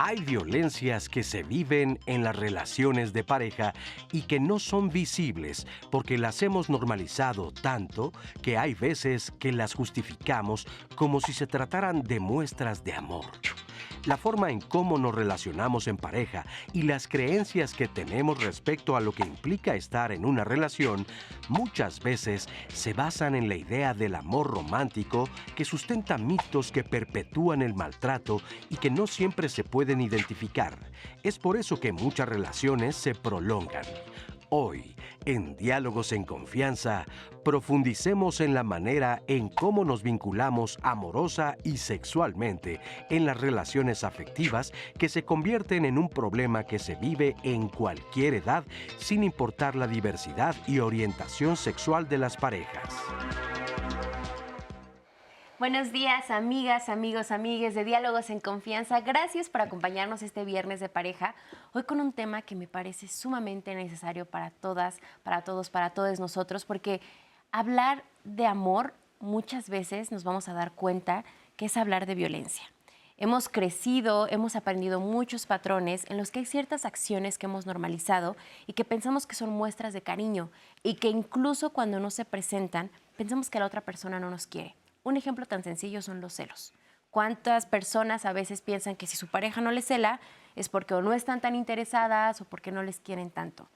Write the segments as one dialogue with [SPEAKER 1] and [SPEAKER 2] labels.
[SPEAKER 1] Hay violencias que se viven en las relaciones de pareja y que no son visibles porque las hemos normalizado tanto que hay veces que las justificamos como si se trataran de muestras de amor. La forma en cómo nos relacionamos en pareja y las creencias que tenemos respecto a lo que implica estar en una relación muchas veces se basan en la idea del amor romántico que sustenta mitos que perpetúan el maltrato y que no siempre se pueden identificar. Es por eso que muchas relaciones se prolongan. Hoy, en Diálogos en Confianza, profundicemos en la manera en cómo nos vinculamos amorosa y sexualmente en las relaciones afectivas que se convierten en un problema que se vive en cualquier edad sin importar la diversidad y orientación sexual de las parejas.
[SPEAKER 2] Buenos días, amigas, amigos, amigues de Diálogos en Confianza. Gracias por acompañarnos este viernes de pareja. Hoy con un tema que me parece sumamente necesario para todas, para todos, para todos nosotros, porque hablar de amor muchas veces nos vamos a dar cuenta que es hablar de violencia. Hemos crecido, hemos aprendido muchos patrones en los que hay ciertas acciones que hemos normalizado y que pensamos que son muestras de cariño y que incluso cuando no se presentan, pensamos que la otra persona no nos quiere. Un ejemplo tan sencillo son los celos. ¿Cuántas personas a veces piensan que si su pareja no les cela es porque o no están tan interesadas o porque no les quieren tanto?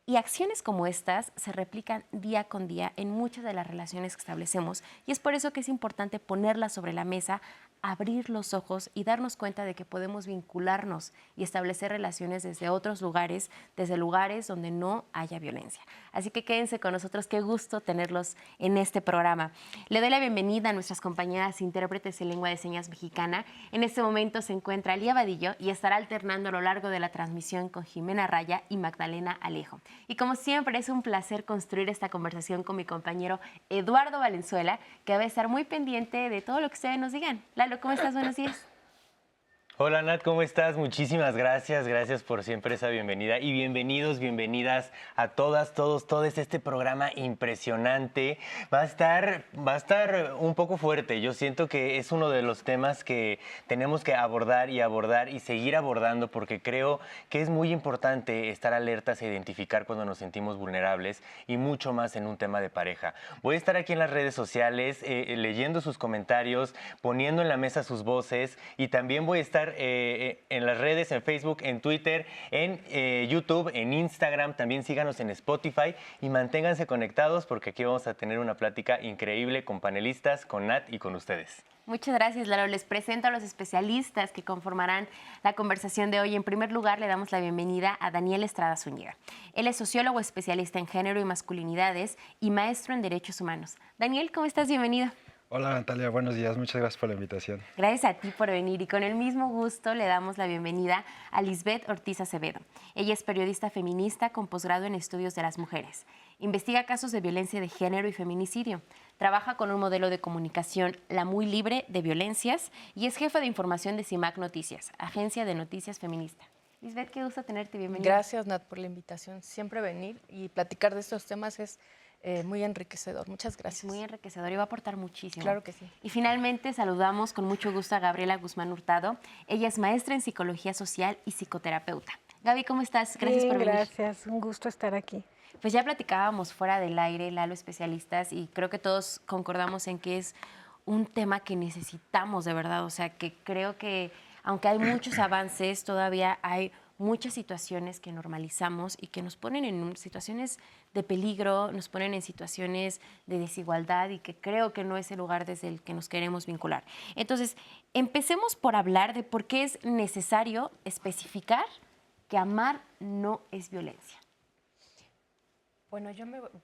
[SPEAKER 2] Y acciones como estas se replican día con día en muchas de las relaciones que establecemos y es por eso que es importante ponerlas sobre la mesa, abrir los ojos y darnos cuenta de que podemos vincularnos y establecer relaciones desde otros lugares, desde lugares donde no haya violencia. Así que quédense con nosotros, qué gusto tenerlos en este programa. Le doy la bienvenida a nuestras compañeras intérpretes en lengua de señas mexicana. En este momento se encuentra Lía Vadillo y estará alternando a lo largo de la transmisión con Jimena Raya y Magdalena Alejo. Y como siempre es un placer construir esta conversación con mi compañero Eduardo Valenzuela, que va a estar muy pendiente de todo lo que ustedes nos digan. Lalo, ¿cómo estás? Buenos días.
[SPEAKER 3] Hola Nat, ¿cómo estás? Muchísimas gracias, gracias por siempre esa bienvenida y bienvenidos, bienvenidas a todas, todos, todos. Este programa impresionante va a estar un poco fuerte. Yo siento que es uno de los temas que tenemos que abordar y seguir abordando porque creo que es muy importante estar alertas e identificar cuando nos sentimos vulnerables y mucho más en un tema de pareja. Voy a estar aquí en las redes sociales leyendo sus comentarios, poniendo en la mesa sus voces y también voy a estar en las redes, en Facebook, en Twitter, en YouTube, en Instagram. También síganos en Spotify y manténganse conectados porque aquí vamos a tener una plática increíble con panelistas, con Nat y con ustedes.
[SPEAKER 2] Muchas gracias, Lalo. Les presento a los especialistas que conformarán la conversación de hoy. En primer lugar, le damos la bienvenida a Daniel Estrada Zúñiga. Él es sociólogo especialista en género y masculinidades y maestro en derechos humanos. Daniel, ¿cómo estás? Bienvenido.
[SPEAKER 4] Hola Natalia, buenos días, muchas gracias por la invitación.
[SPEAKER 2] Gracias a ti por venir y con el mismo gusto le damos la bienvenida a Lisbeth Ortiz Acevedo. Ella es periodista feminista con posgrado en estudios de las mujeres. Investiga casos de violencia de género y feminicidio. Trabaja con un modelo de comunicación, La Muy Libre de Violencias, y es jefa de información de CIMAC Noticias, agencia de noticias feminista. Lisbeth, qué gusto tenerte, bienvenida.
[SPEAKER 5] Gracias, Nat, por la invitación. Siempre venir y platicar de estos temas es muy enriquecedor. Muchas gracias.
[SPEAKER 2] Es muy enriquecedor y va a aportar muchísimo.
[SPEAKER 5] Claro que sí.
[SPEAKER 2] Y finalmente saludamos con mucho gusto a Gabriela Guzmán Hurtado. Ella es maestra en psicología social y psicoterapeuta. Gaby, ¿cómo estás? Gracias por venir.
[SPEAKER 6] Gracias, un gusto estar aquí.
[SPEAKER 2] Pues ya platicábamos fuera del aire, Lalo, especialistas, y creo que todos concordamos en que es un tema que necesitamos de verdad. O sea, que creo que aunque hay muchos avances, todavía hay muchas situaciones que normalizamos y que nos ponen en situaciones de peligro, nos ponen en situaciones de desigualdad y que creo que no es el lugar desde el que nos queremos vincular. Entonces, empecemos por hablar de por qué es necesario especificar que amar no es violencia.
[SPEAKER 5] Bueno,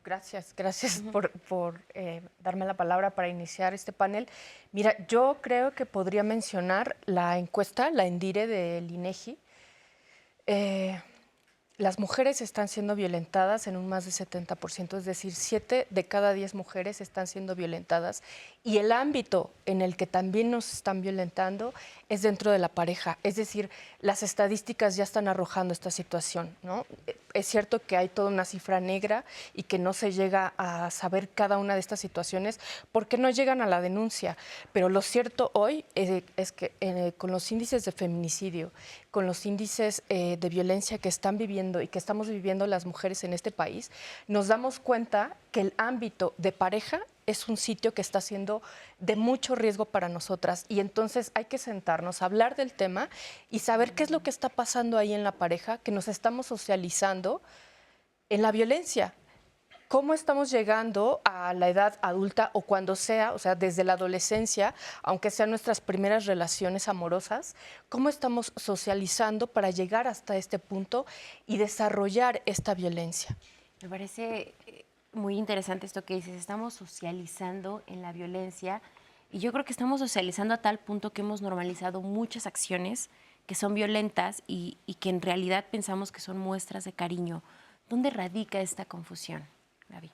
[SPEAKER 5] gracias por darme la palabra para iniciar este panel. Mira, yo creo que podría mencionar la encuesta, la ENDIRE del INEGI. Las mujeres están siendo violentadas en un más de 70%, es decir, 7 de cada 10 mujeres están siendo violentadas y el ámbito en el que también nos están violentando es dentro de la pareja, es decir, las estadísticas ya están arrojando esta situación, ¿no? es cierto que hay toda una cifra negra y que no se llega a saber cada una de estas situaciones porque no llegan a la denuncia. Pero lo cierto hoy es que con los índices de feminicidio, con los índices de violencia que están viviendo y que estamos viviendo las mujeres en este país, nos damos cuenta que el ámbito de pareja es un sitio que está siendo de mucho riesgo para nosotras y entonces hay que sentarnos a hablar del tema y saber qué es lo que está pasando ahí en la pareja, que nos estamos socializando en la violencia. ¿Cómo estamos llegando a la edad adulta o cuando sea, o sea, desde la adolescencia, aunque sean nuestras primeras relaciones amorosas, cómo estamos socializando para llegar hasta este punto y desarrollar esta violencia?
[SPEAKER 2] Me parece muy interesante esto que dices, estamos socializando en la violencia y yo creo que estamos socializando a tal punto que hemos normalizado muchas acciones que son violentas y que en realidad pensamos que son muestras de cariño. ¿Dónde radica esta confusión, Gaby?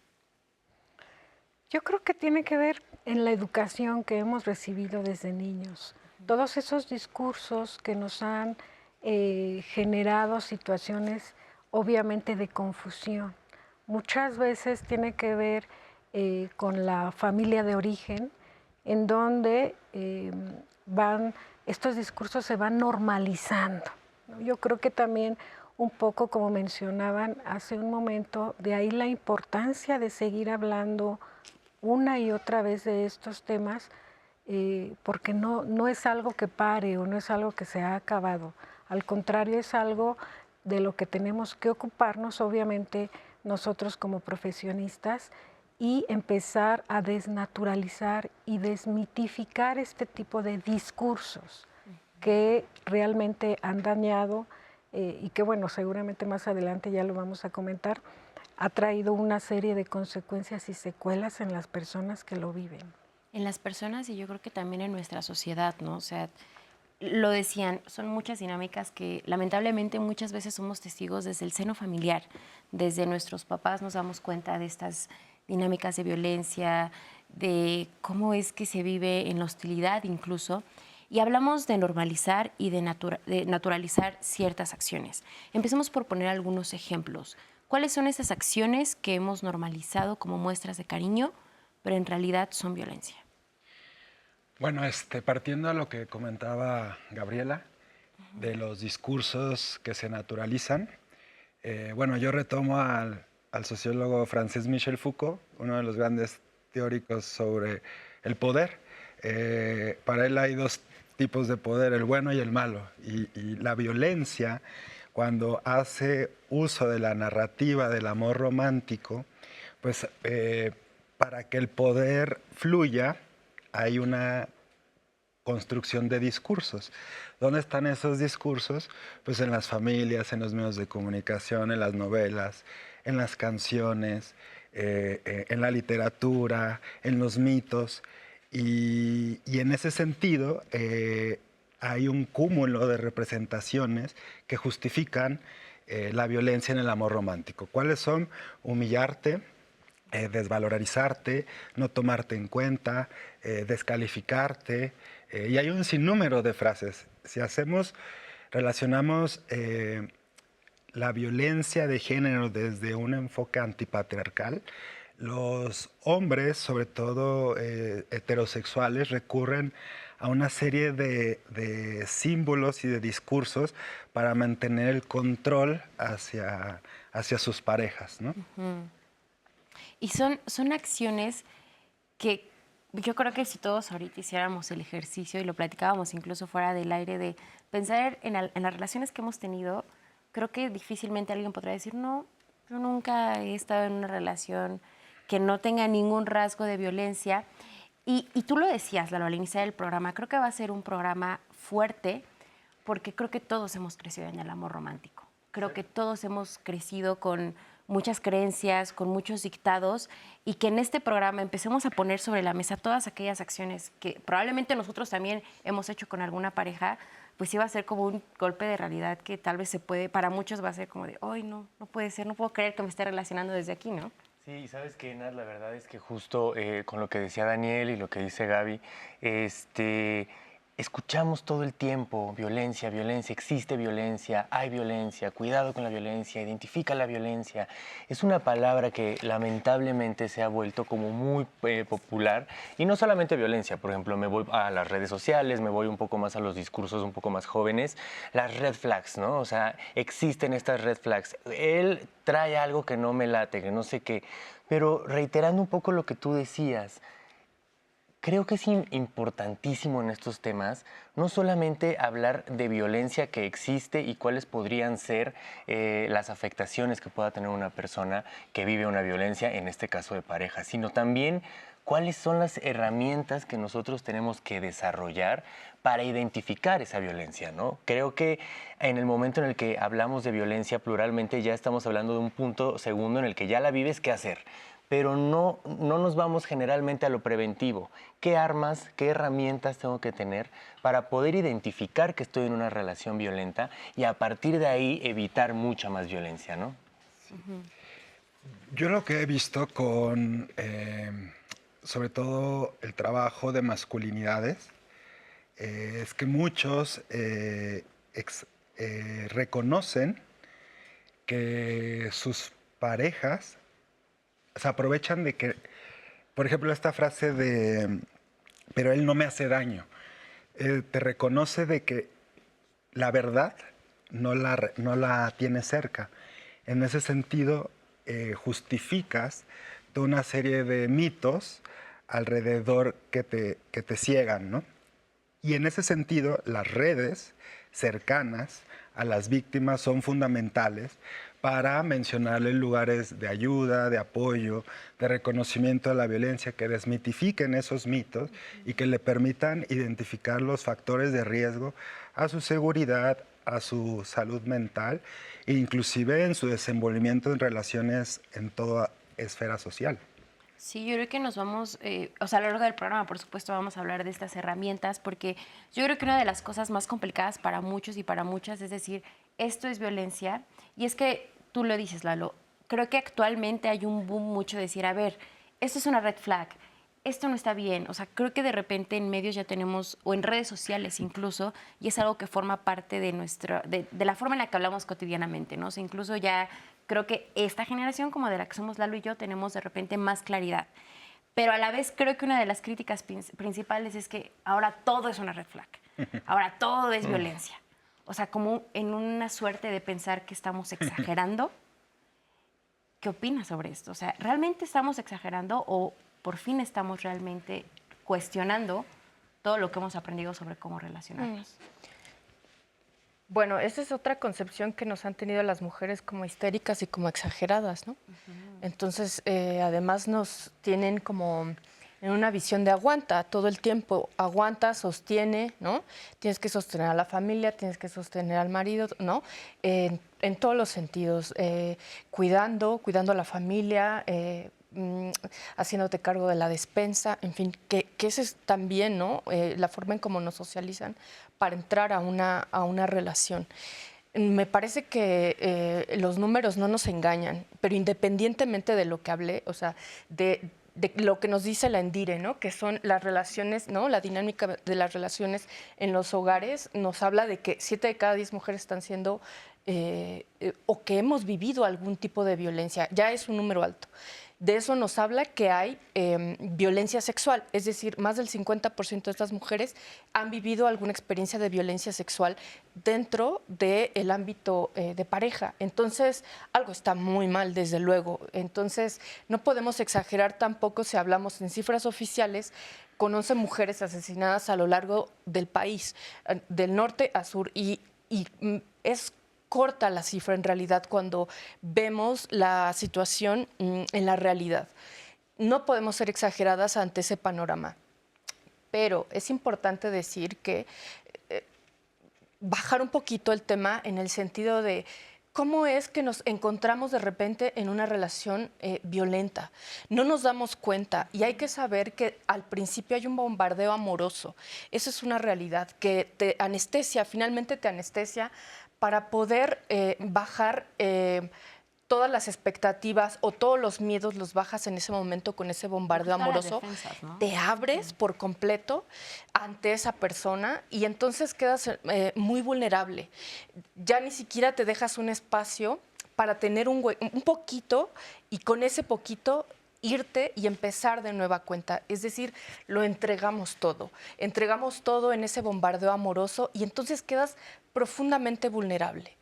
[SPEAKER 6] Yo creo que tiene que ver en la educación que hemos recibido desde niños. Todos esos discursos que nos han generado situaciones obviamente de confusión. Muchas veces tiene que ver con la familia de origen, en donde estos discursos se van normalizando, ¿no? Yo creo que también un poco, como mencionaban hace un momento, de ahí la importancia de seguir hablando una y otra vez de estos temas, porque no es algo que pare o no es algo que se ha acabado. Al contrario, es algo de lo que tenemos que ocuparnos, obviamente, nosotros como profesionistas, y empezar a desnaturalizar y desmitificar este tipo de discursos que realmente han dañado y que, bueno, seguramente más adelante ya lo vamos a comentar, ha traído una serie de consecuencias y secuelas en las personas que lo viven.
[SPEAKER 2] En las personas y yo creo que también en nuestra sociedad, ¿no? O sea, lo decían, son muchas dinámicas que lamentablemente muchas veces somos testigos desde el seno familiar, desde nuestros papás nos damos cuenta de estas dinámicas de violencia, de cómo es que se vive en la hostilidad incluso, y hablamos de normalizar y de naturalizar ciertas acciones. Empecemos por poner algunos ejemplos. ¿Cuáles son esas acciones que hemos normalizado como muestras de cariño, pero en realidad son violencia?
[SPEAKER 4] Bueno, partiendo de lo que comentaba Gabriela, de los discursos que se naturalizan, bueno, yo retomo al sociólogo Francis Michel Foucault, uno de los grandes teóricos sobre el poder. Para él hay dos tipos de poder, el bueno y el malo, y la violencia, cuando hace uso de la narrativa del amor romántico, pues para que el poder fluya, hay una construcción de discursos. ¿Dónde están esos discursos? Pues en las familias, en los medios de comunicación, en las novelas, en las canciones, en la literatura, en los mitos. Y en ese sentido hay un cúmulo de representaciones que justifican la violencia en el amor romántico. ¿Cuáles son? Humillarte, desvalorizarte, no tomarte en cuenta, descalificarte, y hay un sinnúmero de frases. Si relacionamos la violencia de género desde un enfoque antipatriarcal, los hombres, sobre todo heterosexuales, recurren a una serie de símbolos y de discursos para mantener el control hacia sus parejas, ¿no?
[SPEAKER 2] Uh-huh. Y son acciones que yo creo que si todos ahorita hiciéramos el ejercicio y lo platicábamos incluso fuera del aire de pensar en las relaciones que hemos tenido, creo que difícilmente alguien podrá decir, no, yo nunca he estado en una relación que no tenga ningún rasgo de violencia. Y tú lo decías, Lalo, al iniciar el programa, creo que va a ser un programa fuerte porque creo que todos hemos crecido en el amor romántico. Creo que todos hemos crecido con muchas creencias, con muchos dictados, y que en este programa empecemos a poner sobre la mesa todas aquellas acciones que probablemente nosotros también hemos hecho con alguna pareja, pues iba a ser como un golpe de realidad que tal vez para muchos va a ser como de, ay, no puede ser, no puedo creer que me esté relacionando desde aquí, ¿no?
[SPEAKER 3] Sí, y sabes que, Nat, la verdad es que justo con lo que decía Daniel y lo que dice Gaby, escuchamos todo el tiempo violencia, violencia, existe violencia, hay violencia, cuidado con la violencia, identifica la violencia. Es una palabra que lamentablemente se ha vuelto como muy popular y no solamente violencia, por ejemplo, me voy a las redes sociales, me voy un poco más a los discursos un poco más jóvenes, las red flags, ¿no? O sea, existen estas red flags. Él trae algo que no me late, que no sé qué, pero reiterando un poco lo que tú decías, creo que es importantísimo en estos temas no solamente hablar de violencia que existe y cuáles podrían ser las afectaciones que pueda tener una persona que vive una violencia, en este caso de pareja, sino también cuáles son las herramientas que nosotros tenemos que desarrollar para identificar esa violencia, ¿no? Creo que en el momento en el que hablamos de violencia pluralmente ya estamos hablando de un punto segundo en el que ya la vives, ¿qué hacer? Pero no nos vamos generalmente a lo preventivo. ¿Qué armas, qué herramientas tengo que tener para poder identificar que estoy en una relación violenta y a partir de ahí evitar mucha más violencia, ¿no?
[SPEAKER 4] Yo lo que he visto con, sobre todo, el trabajo de masculinidades, es que muchos reconocen que sus parejas se aprovechan de que, por ejemplo, esta frase de, pero él no me hace daño, te reconoce de que la verdad no la tiene cerca. En ese sentido, justificas toda una serie de mitos alrededor que te ciegan, ¿no? Y en ese sentido, las redes cercanas a las víctimas son fundamentales para mencionarles lugares de ayuda, de apoyo, de reconocimiento de la violencia, que desmitifiquen esos mitos y que le permitan identificar los factores de riesgo a su seguridad, a su salud mental e inclusive en su desenvolvimiento en relaciones en toda esfera social.
[SPEAKER 2] Sí, yo creo que nos vamos, o sea, a lo largo del programa, por supuesto, vamos a hablar de estas herramientas, porque yo creo que una de las cosas más complicadas para muchos y para muchas es decir, esto es violencia, y es que tú lo dices, Lalo, creo que actualmente hay un boom mucho de decir, a ver, esto es una red flag, esto no está bien, o sea, creo que de repente en medios ya tenemos, o en redes sociales incluso, y es algo que forma parte de de la forma en la que hablamos cotidianamente, ¿no? O sea, incluso ya creo que esta generación, como de la que somos Lalo y yo, tenemos de repente más claridad. Pero a la vez creo que una de las críticas principales es que ahora todo es una red flag. Ahora todo es violencia. O sea, como en una suerte de pensar que estamos exagerando. ¿Qué opinas sobre esto? O sea, ¿realmente estamos exagerando o por fin estamos realmente cuestionando todo lo que hemos aprendido sobre cómo relacionarnos?
[SPEAKER 5] Bueno, esa es otra concepción que nos han tenido las mujeres como histéricas y como exageradas, ¿no? Entonces, además nos tienen como en una visión de aguanta, todo el tiempo aguanta, sostiene, ¿no? Tienes que sostener a la familia, tienes que sostener al marido, ¿no? En todos los sentidos, cuidando a la familia, haciéndote cargo de la despensa, en fin, que ese es también, ¿no? La forma en cómo nos socializan para entrar a una relación. Me parece que los números no nos engañan, pero independientemente de lo que hablé, o sea, de lo que nos dice la ENDIRE, ¿no? Que son las relaciones, ¿no? La dinámica de las relaciones en los hogares, nos habla de que 7 de cada 10 mujeres están siendo o que hemos vivido algún tipo de violencia. Ya es un número alto. De eso nos habla que hay violencia sexual, es decir, más del 50% de estas mujeres han vivido alguna experiencia de violencia sexual dentro del ámbito de pareja. Entonces, algo está muy mal, desde luego. Entonces, no podemos exagerar tampoco si hablamos en cifras oficiales con 11 mujeres asesinadas a lo largo del país, del norte a sur, y es corta la cifra en realidad cuando vemos la situación en la realidad. No podemos ser exageradas ante ese panorama, pero es importante decir que bajar un poquito el tema en el sentido de cómo es que nos encontramos de repente en una relación violenta. No nos damos cuenta y hay que saber que al principio hay un bombardeo amoroso. Eso es una realidad que te anestesia, finalmente te anestesia para poder bajar todas las expectativas o todos los miedos los bajas en ese momento con ese bombardeo
[SPEAKER 2] Todas las
[SPEAKER 5] amoroso,
[SPEAKER 2] defensas, ¿no?
[SPEAKER 5] te abres por completo ante esa persona y entonces quedas muy vulnerable. Ya ni siquiera te dejas un espacio para tener un poquito y con ese poquito irte y empezar de nueva cuenta. Es decir, lo entregamos todo en ese bombardeo amoroso y entonces quedas profundamente vulnerable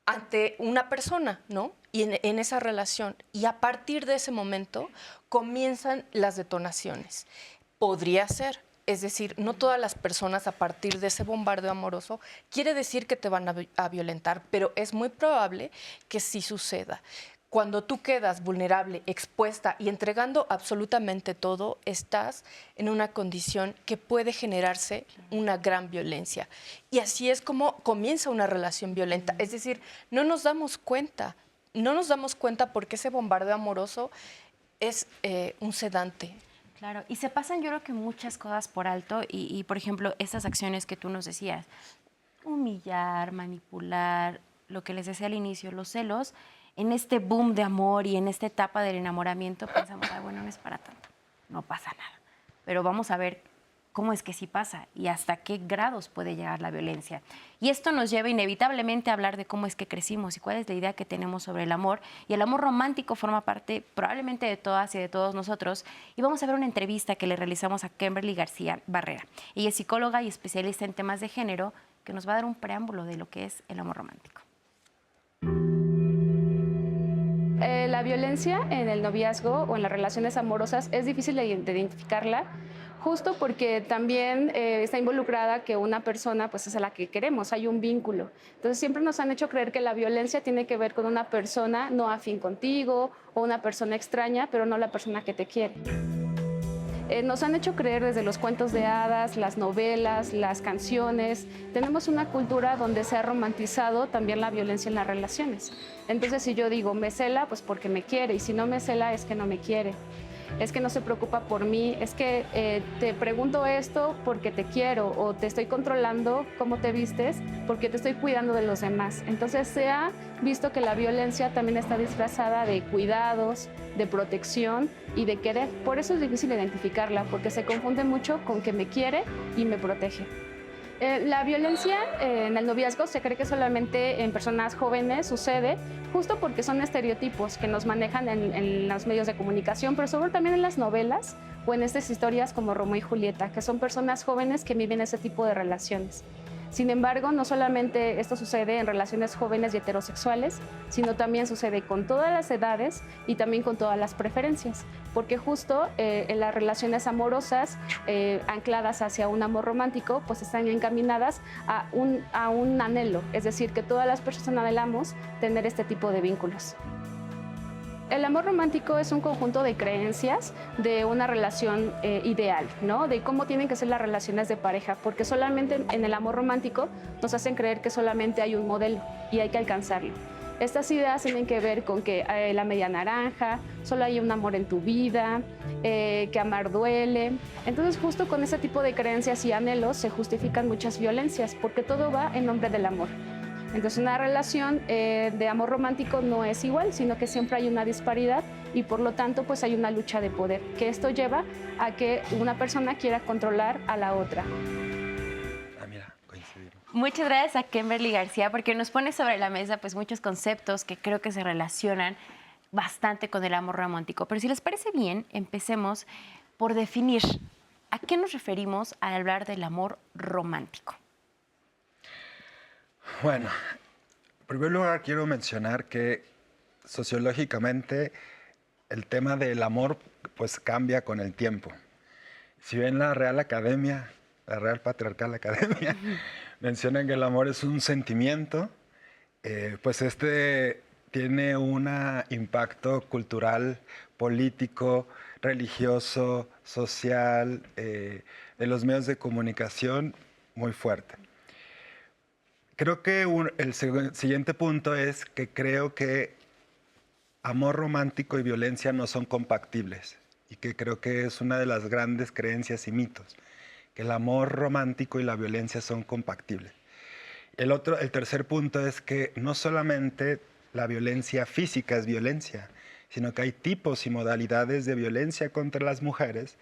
[SPEAKER 5] ante una persona, ¿no? Y en esa relación. Y a partir de ese momento comienzan las detonaciones. Podría ser. Es decir, no todas las personas a partir de ese bombardeo amoroso quiere decir que te van a violentar, pero es muy probable que sí suceda. Cuando tú quedas vulnerable, expuesta y entregando absolutamente todo, estás en una condición que puede generarse una gran violencia. Y así es como comienza una relación violenta. Es decir, no nos damos cuenta porque ese bombardeo amoroso es un sedante.
[SPEAKER 2] Claro, y se pasan yo creo que muchas cosas por alto y, por ejemplo, estas acciones que tú nos decías, humillar, manipular, lo que les decía al inicio, los celos, en este boom de amor y en esta etapa del enamoramiento pensamos, ay, bueno, no es para tanto, no pasa nada. Pero vamos a ver cómo es que sí pasa y hasta qué grados puede llegar la violencia. Y esto nos lleva inevitablemente a hablar de cómo es que crecimos y cuál es la idea que tenemos sobre el amor. Y el amor romántico forma parte probablemente de todas y de todos nosotros. Y vamos a ver una entrevista que le realizamos a Kimberly García Barrera. Ella es psicóloga y especialista en temas de género que nos va a dar un preámbulo de lo que es el amor romántico.
[SPEAKER 7] La violencia en el noviazgo o en las relaciones amorosas es difícil de identificarla, justo porque también está involucrada que una persona pues es a la que queremos, hay un vínculo. Entonces siempre nos han hecho creer que la violencia tiene que ver con una persona no afín contigo o una persona extraña, pero no la persona que te quiere. Nos han hecho creer desde los cuentos de hadas, las novelas, las canciones. Tenemos una cultura donde se ha romantizado también la violencia en las relaciones. Entonces, si yo digo, me cela, pues porque me quiere, y si no me cela, es que no me quiere. Es que no se preocupa por mí, es que te pregunto esto porque te quiero, o te estoy controlando cómo te vistes porque te estoy cuidando de los demás. Entonces se ha visto que la violencia también está disfrazada de cuidados, de protección y de querer. Por eso es difícil identificarla, porque se confunde mucho con que me quiere y me protege. La violencia en el noviazgo se cree que solamente en personas jóvenes sucede, justo porque son estereotipos que nos manejan en los medios de comunicación, pero sobre todo también en las novelas o en estas historias como Romeo y Julieta, que son personas jóvenes que viven ese tipo de relaciones. Sin embargo, no solamente esto sucede en relaciones jóvenes y heterosexuales, sino también sucede con todas las edades y también con todas las preferencias, porque justo en las relaciones amorosas ancladas hacia un amor romántico, pues están encaminadas a un anhelo, es decir, que todas las personas anhelamos tener este tipo de vínculos. El amor romántico es un conjunto de creencias de una relación ideal, ¿no? De cómo tienen que ser las relaciones de pareja, porque solamente en el amor romántico nos hacen creer que solamente hay un modelo y hay que alcanzarlo. Estas ideas tienen que ver con que la media naranja, solo hay un amor en tu vida, que amar duele. Entonces, justo con ese tipo de creencias y anhelos se justifican muchas violencias, porque todo va en nombre del amor. Entonces, una relación de amor romántico no es igual, sino que siempre hay una disparidad y por lo tanto pues hay una lucha de poder, que esto lleva a que una persona quiera controlar a la otra.
[SPEAKER 4] Mira, coincidimos.
[SPEAKER 2] Muchas gracias a Kimberly García porque nos pone sobre la mesa pues muchos conceptos que creo que se relacionan bastante con el amor romántico. Pero si les parece bien, empecemos por definir a qué nos referimos al hablar del amor romántico.
[SPEAKER 4] Bueno, en primer lugar quiero mencionar que sociológicamente el tema del amor pues cambia con el tiempo. Si bien la Real Academia, la Real Patriarcal Academia, mencionan que el amor es un sentimiento, pues este tiene un impacto cultural, político, religioso, social, de los medios de comunicación muy fuerte. Creo que el siguiente punto es que creo que amor romántico y violencia no son compatibles y que creo que es una de las grandes creencias y mitos, que el amor romántico y la violencia son compatibles. El tercer punto es que no solamente la violencia física es violencia, sino que hay tipos y modalidades de violencia contra las mujeres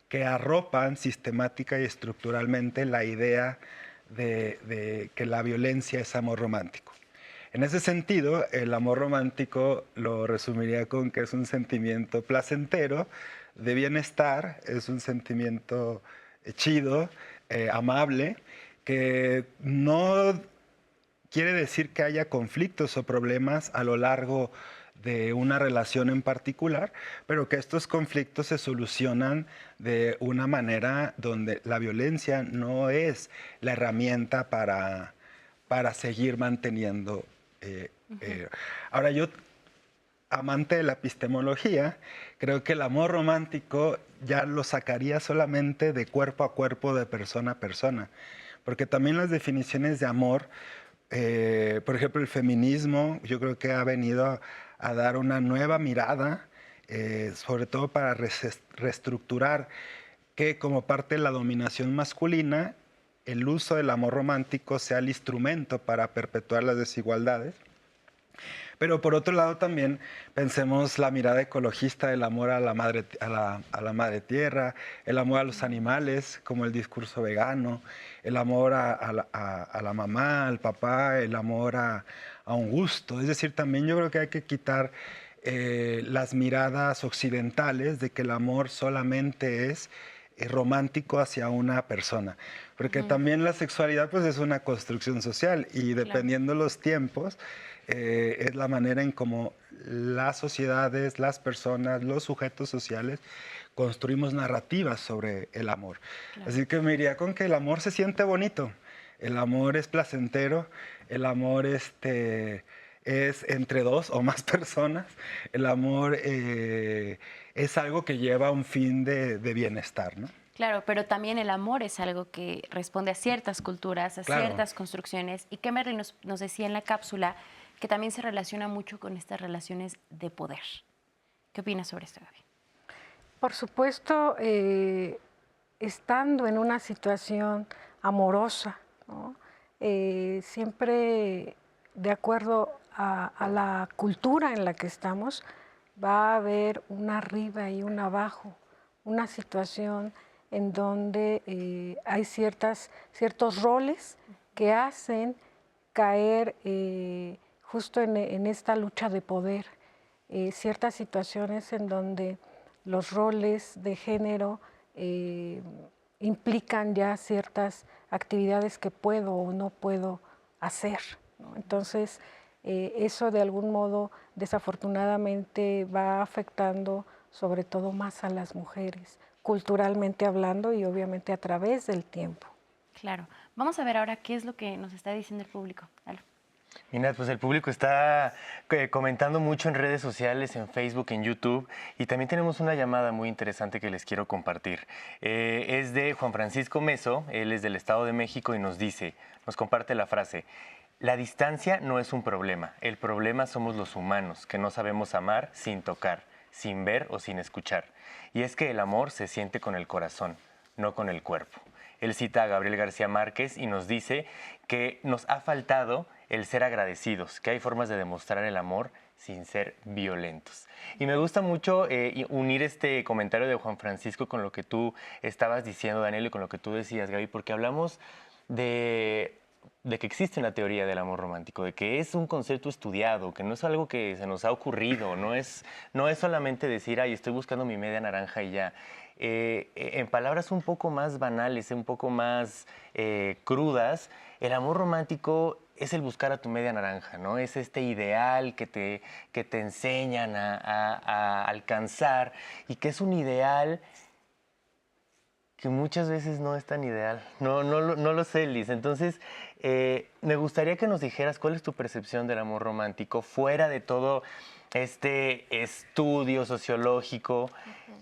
[SPEAKER 4] que arropan sistemática y estructuralmente la idea de que la violencia es amor romántico. En ese sentido, el amor romántico lo resumiría con que es un sentimiento placentero, de bienestar, es un sentimiento chido, amable, que no quiere decir que haya conflictos o problemas a lo largo de una relación en particular, pero que estos conflictos se solucionan de una manera donde la violencia no es la herramienta para seguir manteniendo. Ahora, yo, amante de la epistemología, creo que el amor romántico ya lo sacaría solamente de cuerpo a cuerpo, de persona a persona, porque también las definiciones de amor, por ejemplo, el feminismo, yo creo que ha venido a dar una nueva mirada, sobre todo para reestructurar que como parte de la dominación masculina, el uso del amor romántico sea el instrumento para perpetuar las desigualdades. Pero por otro lado también pensemos la mirada ecologista del amor a la madre tierra, el amor a los animales, como el discurso vegano, el amor a la mamá, al papá, el amor a un gusto. Es decir, también yo creo que hay que quitar las miradas occidentales de que el amor solamente es romántico hacia una persona, porque también la sexualidad pues es una construcción social y dependiendo los tiempos es la manera en cómo las sociedades, las personas, los sujetos sociales construimos narrativas sobre el amor. Así que me iría con que el amor se siente bonito, el amor es placentero, el amor es entre dos o más personas, el amor es algo que lleva a un fin de bienestar, ¿no?
[SPEAKER 2] Claro, pero también el amor es algo que responde a ciertas culturas, a ciertas construcciones. Y Kimberly nos decía en la cápsula que también se relaciona mucho con estas relaciones de poder. ¿Qué opinas sobre esto, Gaby?
[SPEAKER 6] Por supuesto, estando en una situación amorosa, ¿no? Siempre de acuerdo a la cultura en la que estamos, va a haber un arriba y un abajo, una situación en donde hay ciertos roles que hacen caer justo en esta lucha de poder, ciertas situaciones en donde los roles de género implican ya ciertas actividades que puedo o no puedo hacer, ¿no? Entonces, eso de algún modo desafortunadamente va afectando sobre todo más a las mujeres, culturalmente hablando y obviamente a través del tiempo.
[SPEAKER 2] Claro. Vamos a ver ahora qué es lo que nos está diciendo el público. Dale.
[SPEAKER 3] Mira, pues el público está comentando mucho en redes sociales, en Facebook, en YouTube, y también tenemos una llamada muy interesante que les quiero compartir. Es de Juan Francisco Meso, él es del Estado de México y nos comparte la frase: la distancia no es un problema, el problema somos los humanos, que no sabemos amar sin tocar, sin ver o sin escuchar. Y es que el amor se siente con el corazón, no con el cuerpo. Él cita a Gabriel García Márquez y nos dice que nos ha faltado el ser agradecidos, que hay formas de demostrar el amor sin ser violentos. Y me gusta mucho unir este comentario de Juan Francisco con lo que tú estabas diciendo, Daniel, y con lo que tú decías, Gaby, porque hablamos de que existe una teoría del amor romántico, de que es un concepto estudiado, que no es algo que se nos ha ocurrido, no es solamente decir, ay, estoy buscando mi media naranja y ya. En palabras un poco más banales, un poco más crudas, el amor romántico es el buscar a tu media naranja, ¿no? Es este ideal que te enseñan a alcanzar y que es un ideal que muchas veces no es tan ideal. No lo sé, Liz. Entonces, me gustaría que nos dijeras cuál es tu percepción del amor romántico fuera de todo este estudio sociológico,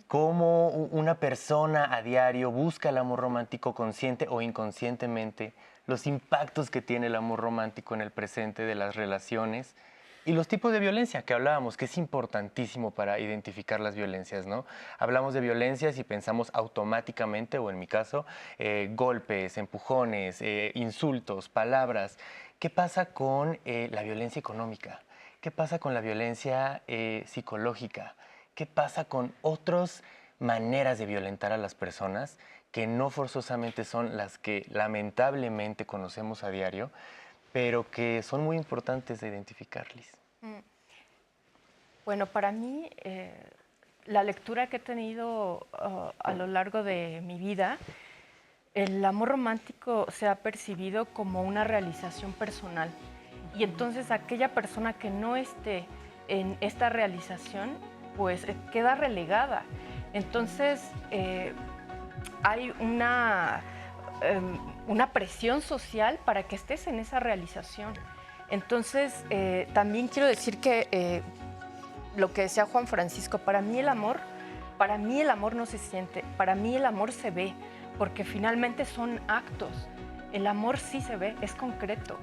[SPEAKER 3] cómo una persona a diario busca el amor romántico consciente o inconscientemente, los impactos que tiene el amor romántico en el presente de las relaciones y los tipos de violencia que hablábamos, que es importantísimo para identificar las violencias, ¿no? Hablamos de violencias y pensamos automáticamente, o en mi caso, golpes, empujones, insultos, palabras. ¿Qué pasa con la violencia económica? ¿Qué pasa con la violencia psicológica? ¿Qué pasa con otras maneras de violentar a las personas que no forzosamente son las que lamentablemente conocemos a diario, pero que son muy importantes de identificarles?
[SPEAKER 5] Bueno, para mí, la lectura que he tenido a lo largo de mi vida, el amor romántico se ha percibido como una realización personal. Y entonces aquella persona que no esté en esta realización, pues queda relegada. Entonces hay una presión social para que estés en esa realización. Entonces también quiero decir que lo que decía Juan Francisco, para mí el amor no se siente, para mí el amor se ve, porque finalmente son actos. El amor sí se ve, es concreto.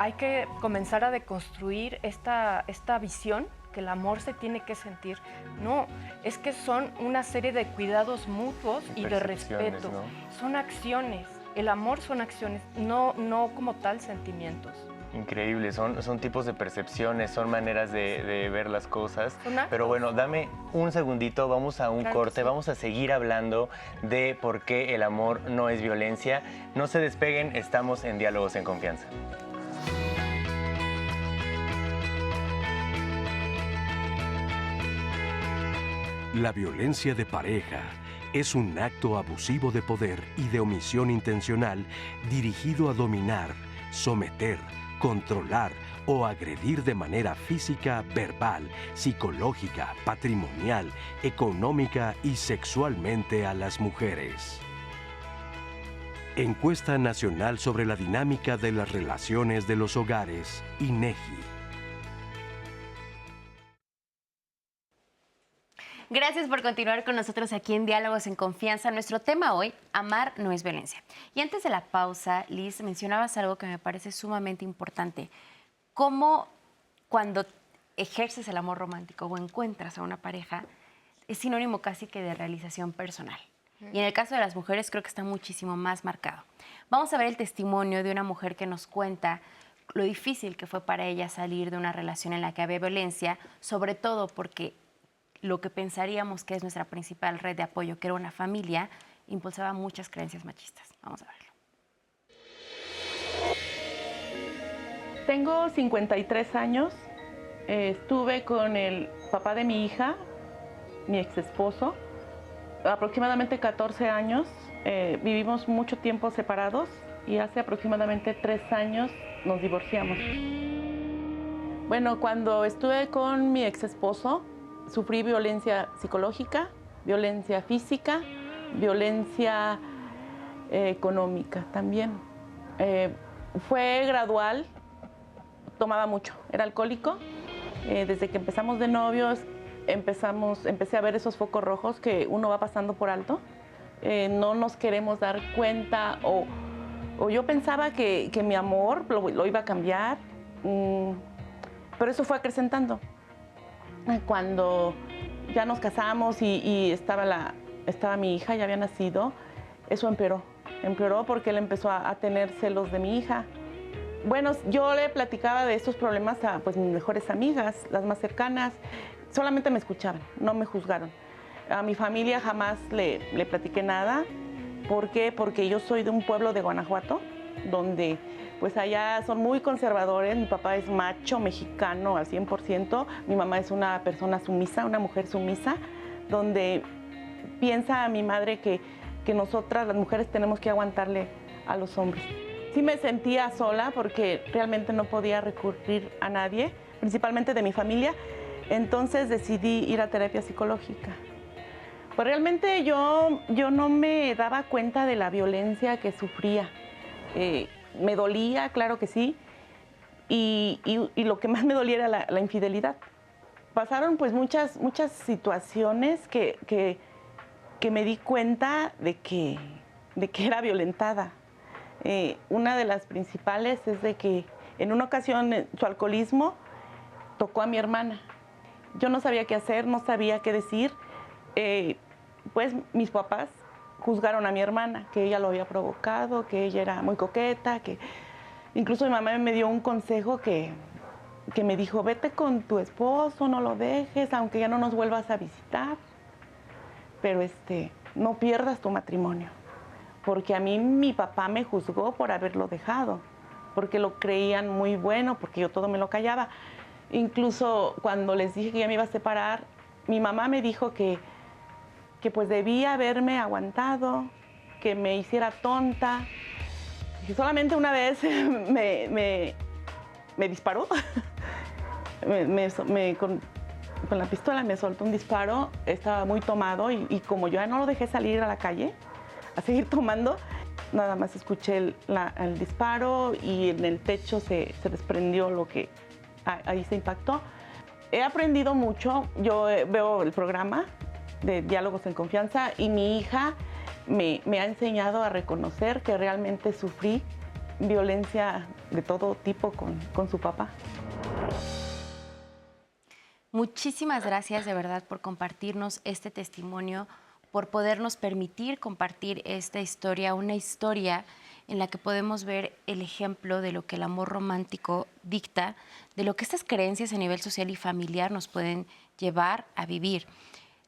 [SPEAKER 5] Hay que comenzar a deconstruir esta visión que el amor se tiene que sentir. No, es que son una serie de cuidados mutuos y de respeto.
[SPEAKER 3] ¿No?
[SPEAKER 5] Son acciones. El amor son acciones, no como tal sentimientos.
[SPEAKER 3] Increíble, son tipos de percepciones, son maneras de ver las cosas. Pero bueno, dame un segundito, vamos a un corte, vamos a seguir hablando de por qué el amor no es violencia. No se despeguen, estamos en Diálogos en Confianza.
[SPEAKER 1] La violencia de pareja es un acto abusivo de poder y de omisión intencional dirigido a dominar, someter, controlar o agredir de manera física, verbal, psicológica, patrimonial, económica y sexualmente a las mujeres. Encuesta Nacional sobre la Dinámica de las Relaciones de los Hogares, INEGI.
[SPEAKER 2] Gracias por continuar con nosotros aquí en Diálogos en Confianza. Nuestro tema hoy, amar no es violencia. Y antes de la pausa, Liz, mencionabas algo que me parece sumamente importante. Cómo cuando ejerces el amor romántico o encuentras a una pareja, es sinónimo casi que de realización personal. Y en el caso de las mujeres creo que está muchísimo más marcado. Vamos a ver el testimonio de una mujer que nos cuenta lo difícil que fue para ella salir de una relación en la que había violencia, sobre todo porque lo que pensaríamos que es nuestra principal red de apoyo, que era una familia, impulsaba muchas creencias machistas. Vamos a verlo.
[SPEAKER 8] Tengo 53 años. Estuve con el papá de mi hija, mi ex esposo, aproximadamente 14 años. Vivimos mucho tiempo separados y hace aproximadamente 3 años nos divorciamos. Bueno, cuando estuve con mi ex esposo, sufrí violencia psicológica, violencia física, violencia económica también. Fue gradual, tomaba mucho, era alcohólico. Desde que empezamos de novios, empecé a ver esos focos rojos que uno va pasando por alto. No nos queremos dar cuenta o yo pensaba que mi amor lo iba a cambiar, pero eso fue acrecentando. Cuando ya nos casamos y estaba mi hija, ya había nacido, eso empeoró porque él empezó a tener celos de mi hija. Bueno, yo le platicaba de estos problemas a pues, mis mejores amigas, las más cercanas, solamente me escuchaban, no me juzgaron. A mi familia jamás le platiqué nada. ¿Por qué? Porque yo soy de un pueblo de Guanajuato, donde pues allá son muy conservadores. Mi papá es macho mexicano al 100%, mi mamá es una persona sumisa, una mujer sumisa, donde piensa a mi madre que nosotras las mujeres tenemos que aguantarle a los hombres. Sí me sentía sola porque realmente no podía recurrir a nadie, principalmente de mi familia, entonces decidí ir a terapia psicológica. Pues realmente yo no me daba cuenta de la violencia que sufría. Me dolía, claro que sí, y lo que más me dolía era la infidelidad. Pasaron pues muchas situaciones que me di cuenta de que era violentada. Una de las principales es de que en una ocasión su alcoholismo tocó a mi hermana. Yo no sabía qué hacer, no sabía qué decir. Pues mis papás juzgaron a mi hermana, que ella lo había provocado, que ella era muy coqueta, que incluso mi mamá me dio un consejo que que me dijo, vete con tu esposo, no lo dejes, aunque ya no nos vuelvas a visitar, pero no pierdas tu matrimonio. Porque a mí mi papá me juzgó por haberlo dejado, porque lo creían muy bueno, porque yo todo me lo callaba. Incluso cuando les dije que ya me iba a separar, mi mamá me dijo que pues debía haberme aguantado, que me hiciera tonta. Y solamente una vez me disparó. Con la pistola me soltó un disparo, estaba muy tomado y como yo ya no lo dejé salir a la calle a seguir tomando, nada más escuché el disparo y en el techo se desprendió lo que ahí se impactó. He aprendido mucho, yo veo el programa de Diálogos en Confianza y mi hija me ha enseñado a reconocer que realmente sufrí violencia de todo tipo con su papá.
[SPEAKER 2] Muchísimas gracias de verdad por compartirnos este testimonio, por podernos permitir compartir esta historia, una historia en la que podemos ver el ejemplo de lo que el amor romántico dicta, de lo que estas creencias a nivel social y familiar nos pueden llevar a vivir.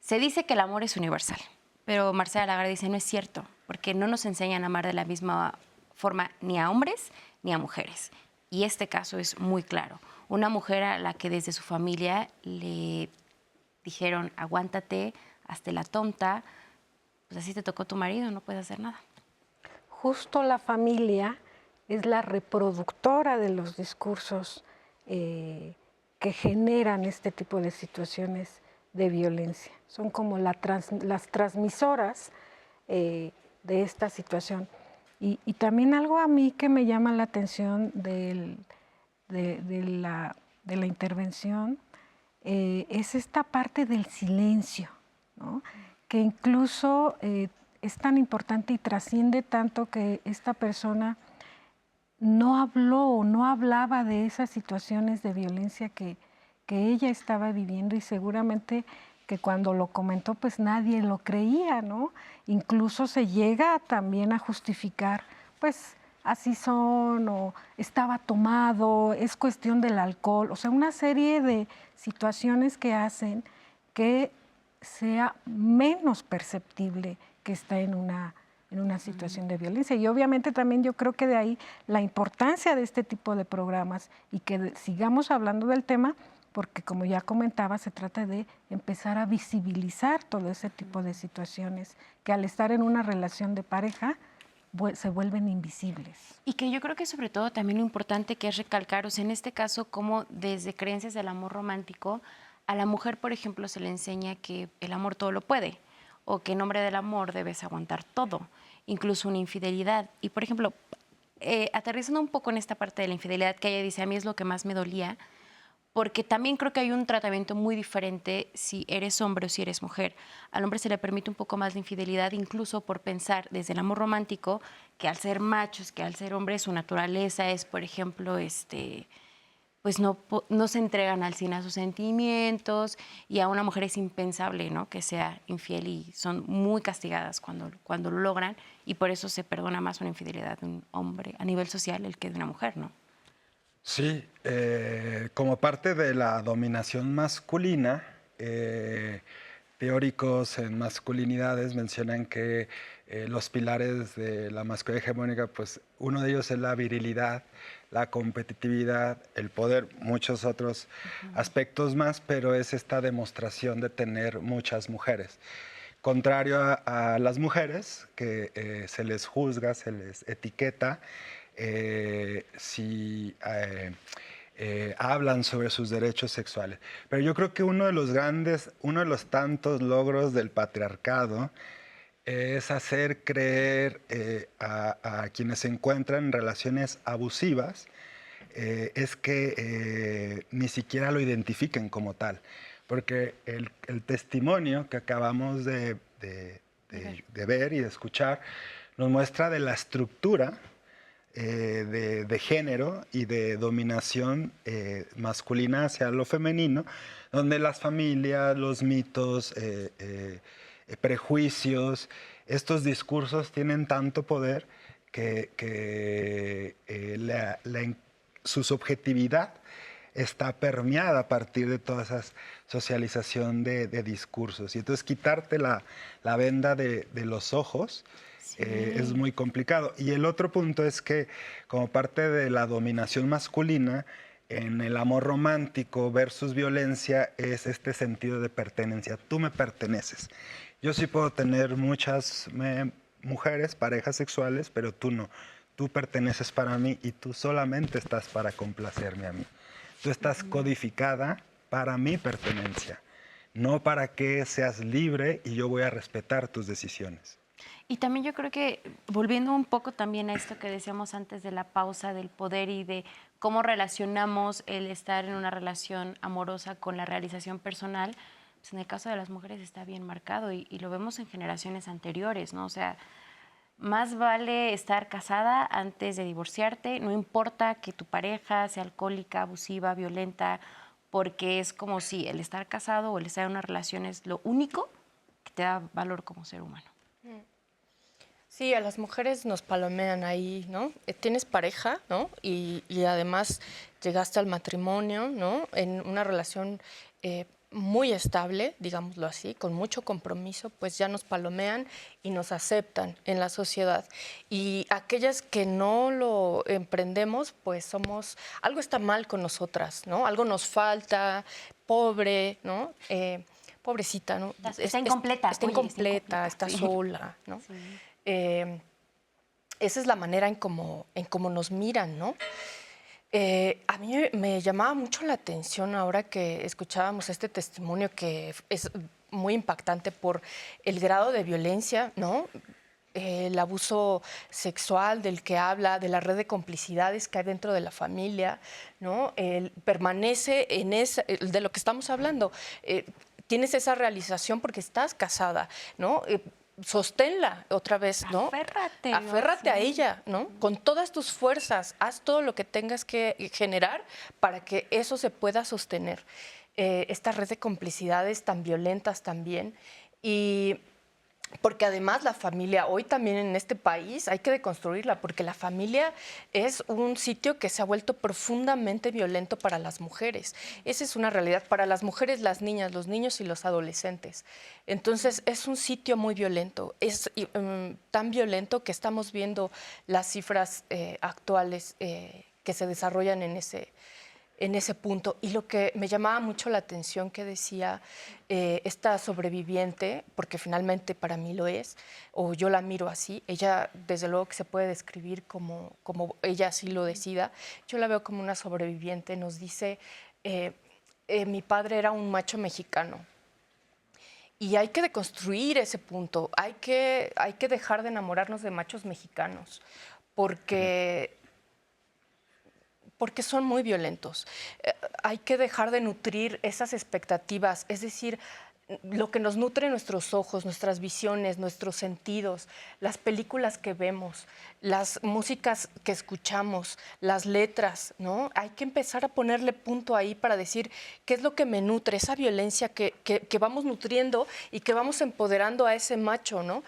[SPEAKER 2] Se dice que el amor es universal, pero Marcela Lagarde dice no es cierto, porque no nos enseñan a amar de la misma forma ni a hombres ni a mujeres. Y este caso es muy claro. Una mujer a la que desde su familia le dijeron, aguántate, hazte la tonta, pues así te tocó tu marido, no puedes hacer nada.
[SPEAKER 6] Justo la familia es la reproductora de los discursos que generan este tipo de situaciones de violencia. Son como las transmisoras de esta situación. Y también algo a mí que me llama la atención de la intervención es esta parte del silencio, ¿no? Que incluso es tan importante y trasciende tanto que esta persona no habló o no hablaba de esas situaciones de violencia que ella estaba viviendo y seguramente que cuando lo comentó pues nadie lo creía, ¿no? Incluso se llega también a justificar, pues así son o estaba tomado, es cuestión del alcohol, o sea, una serie de situaciones que hacen que sea menos perceptible que está en una situación de violencia. Y obviamente también yo creo que de ahí la importancia de este tipo de programas y que sigamos hablando del tema, porque como ya comentaba, se trata de empezar a visibilizar todo ese tipo de situaciones que al estar en una relación de pareja se vuelven invisibles.
[SPEAKER 2] Y que yo creo que sobre todo también lo importante que es recalcar, o sea, en este caso, como desde creencias del amor romántico, a la mujer, por ejemplo, se le enseña que el amor todo lo puede, o que en nombre del amor debes aguantar todo, incluso una infidelidad. Y, por ejemplo, aterrizando un poco en esta parte de la infidelidad, que ella dice, a mí es lo que más me dolía, porque también creo que hay un tratamiento muy diferente si eres hombre o si eres mujer. Al hombre se le permite un poco más de infidelidad, incluso por pensar desde el amor romántico que al ser machos, que al ser hombres, su naturaleza es, por ejemplo, pues no se entregan al cien a sus sentimientos, y a una mujer es impensable, ¿no?, que sea infiel, y son muy castigadas cuando lo logran, y por eso se perdona más una infidelidad de un hombre a nivel social el que de una mujer, ¿no?
[SPEAKER 4] Sí, como parte de la dominación masculina, teóricos en masculinidades mencionan que los pilares de la masculinidad hegemónica, pues uno de ellos es la virilidad, la competitividad, el poder, muchos otros aspectos más, pero es esta demostración de tener muchas mujeres. Contrario a las mujeres, que se les juzga, se les etiqueta, si hablan sobre sus derechos sexuales. Pero yo creo que uno de los tantos logros del patriarcado es hacer creer a quienes se encuentran en relaciones abusivas, es que ni siquiera lo identifiquen como tal. Porque el testimonio que acabamos de ver y de escuchar nos muestra de la estructura de género y de dominación masculina hacia lo femenino, donde las familias, los mitos, prejuicios, estos discursos tienen tanto poder que su subjetividad está permeada a partir de toda esa socialización de discursos. Y entonces quitarte la venda de los ojos es muy complicado. Y el otro punto es que como parte de la dominación masculina, en el amor romántico versus violencia es este sentido de pertenencia. Tú me perteneces. Yo sí puedo tener muchas mujeres, parejas sexuales, pero tú no. Tú perteneces para mí y tú solamente estás para complacerme a mí. Tú estás codificada para mi pertenencia, no para que seas libre y yo voy a respetar tus decisiones.
[SPEAKER 2] Y también yo creo que, volviendo un poco también a esto que decíamos antes de la pausa del poder y de cómo relacionamos el estar en una relación amorosa con la realización personal, pues en el caso de las mujeres está bien marcado y lo vemos en generaciones anteriores, ¿no? O sea, más vale estar casada antes de divorciarte, no importa que tu pareja sea alcohólica, abusiva, violenta, porque es como si el estar casado o el estar en una relación es lo único que te da valor como ser humano.
[SPEAKER 5] Sí, a las mujeres nos palomean ahí, ¿no? Tienes pareja, ¿no? Y además llegaste al matrimonio, ¿no? En una relación muy estable, digámoslo así, con mucho compromiso, pues ya nos palomean y nos aceptan en la sociedad. Y aquellas que no lo emprendemos, pues somos, algo está mal con nosotras, ¿no? Algo nos falta, pobre, ¿no? Pobrecita, ¿no?
[SPEAKER 2] Está incompleta.
[SPEAKER 5] Está incompleta, está
[SPEAKER 2] sí.
[SPEAKER 5] sola, ¿no?
[SPEAKER 2] Sí.
[SPEAKER 5] Esa es la manera en cómo nos miran, ¿no? A mí me llamaba mucho la atención ahora que escuchábamos este testimonio que es muy impactante por el grado de violencia, ¿no? El abuso sexual del que habla, de la red de complicidades que hay dentro de la familia, ¿no? Permanece en de lo que estamos hablando. Tienes esa realización porque estás casada, ¿no? Sosténla otra vez, ¿no?
[SPEAKER 2] Aférrate.
[SPEAKER 5] Aférrate
[SPEAKER 2] ¿no?
[SPEAKER 5] a ella, ¿no? Con todas tus fuerzas, haz todo lo que tengas que generar para que eso se pueda sostener. Esta red de complicidades tan violentas también. Y porque además la familia, hoy también en este país hay que deconstruirla, porque la familia es un sitio que se ha vuelto profundamente violento para las mujeres. Esa es una realidad para las mujeres, las niñas, los niños y los adolescentes. Entonces es un sitio muy violento, es tan violento que estamos viendo las cifras actuales que se desarrollan en ese punto. Y lo que me llamaba mucho la atención que decía esta sobreviviente, porque finalmente para mí lo es, o yo la miro así, ella desde luego que se puede describir como ella así lo decida, yo la veo como una sobreviviente, nos dice, mi padre era un macho mexicano. Y hay que deconstruir ese punto, hay que dejar de enamorarnos de machos mexicanos, porque son muy violentos. Hay que dejar de nutrir esas expectativas, es decir, lo que nos nutre nuestros ojos, nuestras visiones, nuestros sentidos, las películas que vemos, las músicas que escuchamos, las letras, ¿no? Hay que empezar a ponerle punto ahí para decir qué es lo que me nutre, esa violencia que vamos nutriendo y que vamos empoderando a ese macho, ¿no?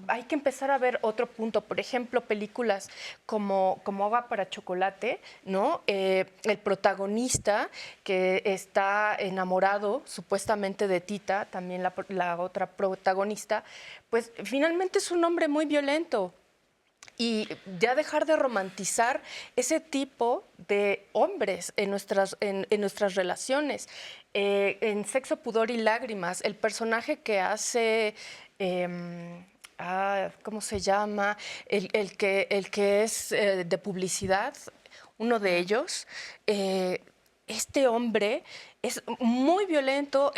[SPEAKER 5] Hay que empezar a ver otro punto, por ejemplo, películas como Agua para Chocolate, ¿no? El protagonista que está enamorado supuestamente de Tita, también la otra protagonista, pues finalmente es un hombre muy violento. Y ya dejar de romantizar ese tipo de hombres en nuestras relaciones. En Sexo, Pudor y Lágrimas, el personaje que hace... ¿cómo se llama? El que es de publicidad, uno de ellos, este hombre es muy violento,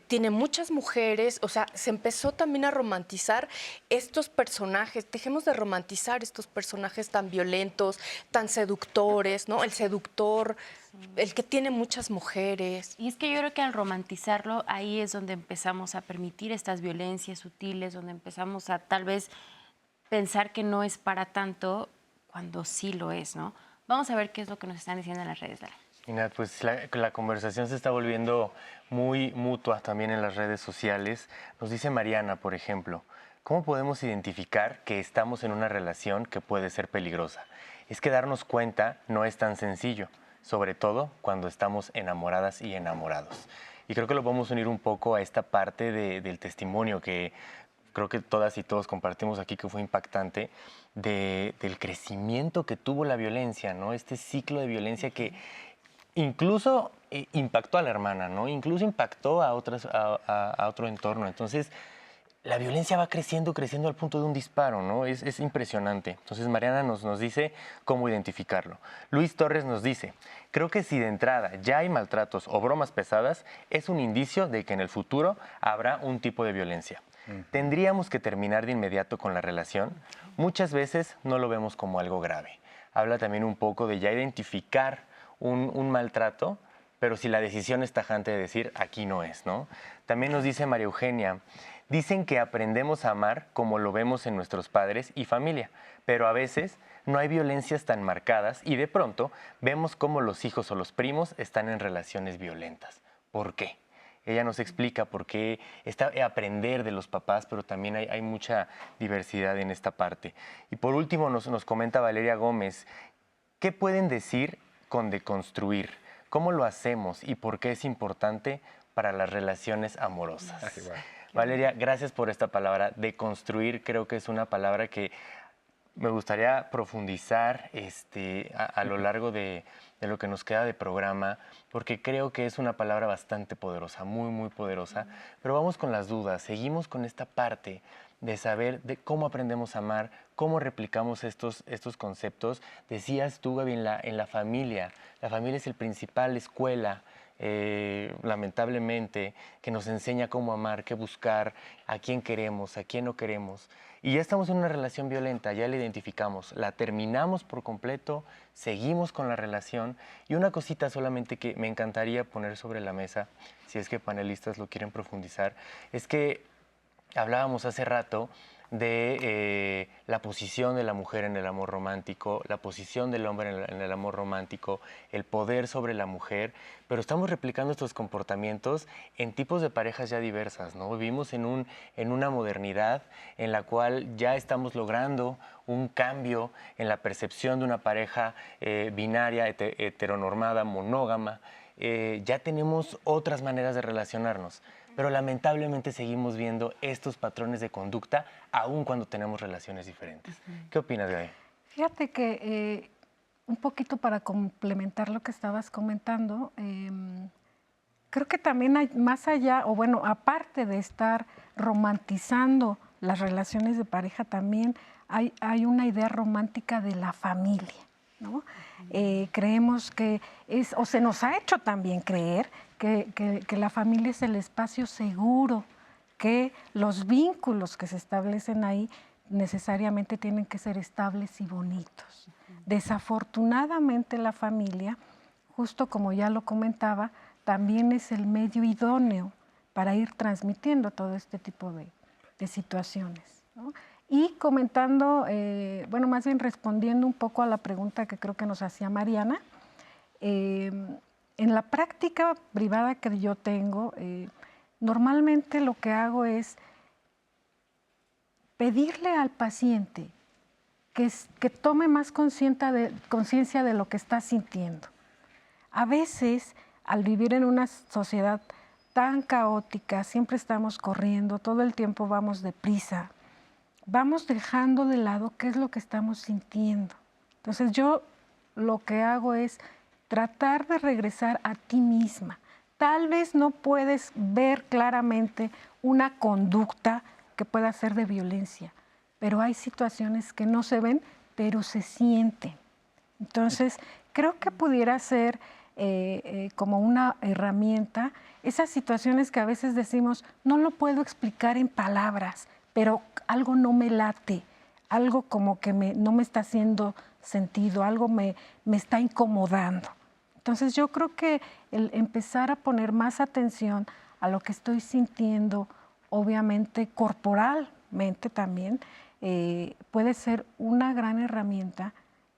[SPEAKER 5] tiene muchas mujeres, o sea, se empezó también a romantizar estos personajes. Dejemos de romantizar estos personajes tan violentos, tan seductores, ¿no? El seductor, el que tiene muchas mujeres.
[SPEAKER 2] Y es que yo creo que al romantizarlo, ahí es donde empezamos a permitir estas violencias sutiles, donde empezamos a tal vez pensar que no es para tanto cuando sí lo es, ¿no? Vamos a ver qué es lo que nos están diciendo en las redes.
[SPEAKER 3] Y Nat, pues la conversación se está volviendo muy mutua también en las redes sociales. Nos dice Mariana, por ejemplo, ¿cómo podemos identificar que estamos en una relación que puede ser peligrosa? Es que darnos cuenta no es tan sencillo. sobre todo cuando estamos enamoradas y enamorados. Y creo que lo vamos a unir un poco a esta parte del testimonio que creo que todas y todos compartimos aquí, que fue impactante, del crecimiento que tuvo la violencia, ¿no? Este ciclo de violencia que incluso impactó a la hermana, ¿no? Incluso impactó a otro entorno. Entonces, la violencia va creciendo al punto de un disparo, ¿no? Es impresionante. Entonces, Mariana nos dice cómo identificarlo. Luis Torres nos dice, creo que si de entrada ya hay maltratos o bromas pesadas, es un indicio de que en el futuro habrá un tipo de violencia. ¿Tendríamos que terminar de inmediato con la relación? Muchas veces no lo vemos como algo grave. Habla también un poco de ya identificar un maltrato, pero si la decisión es tajante de decir, aquí no es, ¿no? También nos dice María Eugenia, dicen que aprendemos a amar como lo vemos en nuestros padres y familia, pero a veces no hay violencias tan marcadas y de pronto vemos cómo los hijos o los primos están en relaciones violentas. ¿Por qué? Ella nos explica por qué aprender de los papás, pero también hay mucha diversidad en esta parte. Y por último nos comenta Valeria Gómez, ¿qué pueden decir con deconstruir? ¿Cómo lo hacemos y por qué es importante para las relaciones amorosas? Valeria, gracias por esta palabra. Deconstruir creo que es una palabra que me gustaría profundizar a lo largo de lo que nos queda de programa, porque creo que es una palabra bastante poderosa, muy, muy poderosa. Pero vamos con las dudas, seguimos con esta parte de saber de cómo aprendemos a amar, cómo replicamos estos conceptos. Decías tú, Gaby, en la familia es el principal escuela, lamentablemente, que nos enseña cómo amar, qué buscar, a quién queremos, a quién no queremos. Y ya estamos en una relación violenta, ya la identificamos, la terminamos por completo, seguimos con la relación. Y una cosita solamente que me encantaría poner sobre la mesa, si es que panelistas lo quieren profundizar, es que hablábamos hace rato de la posición de la mujer en el amor romántico, la posición del hombre en el amor romántico, el poder sobre la mujer, pero estamos replicando estos comportamientos en tipos de parejas ya diversas, ¿no? Vivimos en una modernidad en la cual ya estamos logrando un cambio en la percepción de una pareja binaria, heteronormada, monógama. Ya tenemos otras maneras de relacionarnos, pero lamentablemente seguimos viendo estos patrones de conducta aun cuando tenemos relaciones diferentes. ¿Qué opinas, Gaby?
[SPEAKER 6] Fíjate que un poquito para complementar lo que estabas comentando, creo que también hay más allá, o bueno, aparte de estar romantizando las relaciones de pareja, también hay una idea romántica de la familia, ¿no? Creemos que o se nos ha hecho también creer que la familia es el espacio seguro, que los vínculos que se establecen ahí necesariamente tienen que ser estables y bonitos. Desafortunadamente la familia, justo como ya lo comentaba, también es el medio idóneo para ir transmitiendo todo este tipo de situaciones, ¿no? Y comentando, bueno, más bien respondiendo un poco a la pregunta que creo que nos hacía Mariana, en la práctica privada que yo tengo, normalmente lo que hago es pedirle al paciente que tome más conciencia de lo que está sintiendo. A veces, al vivir en una sociedad tan caótica, siempre estamos corriendo, todo el tiempo vamos deprisa, vamos dejando de lado qué es lo que estamos sintiendo. Entonces yo lo que hago es tratar de regresar a ti misma. Tal vez no puedes ver claramente una conducta que pueda ser de violencia, pero hay situaciones que no se ven, pero se sienten. Entonces, creo que pudiera ser como una herramienta esas situaciones que a veces decimos, no lo puedo explicar en palabras, pero algo no me late, algo como que no me está haciendo sentido, algo me está incomodando. Entonces yo creo que el empezar a poner más atención a lo que estoy sintiendo, obviamente corporalmente también, puede ser una gran herramienta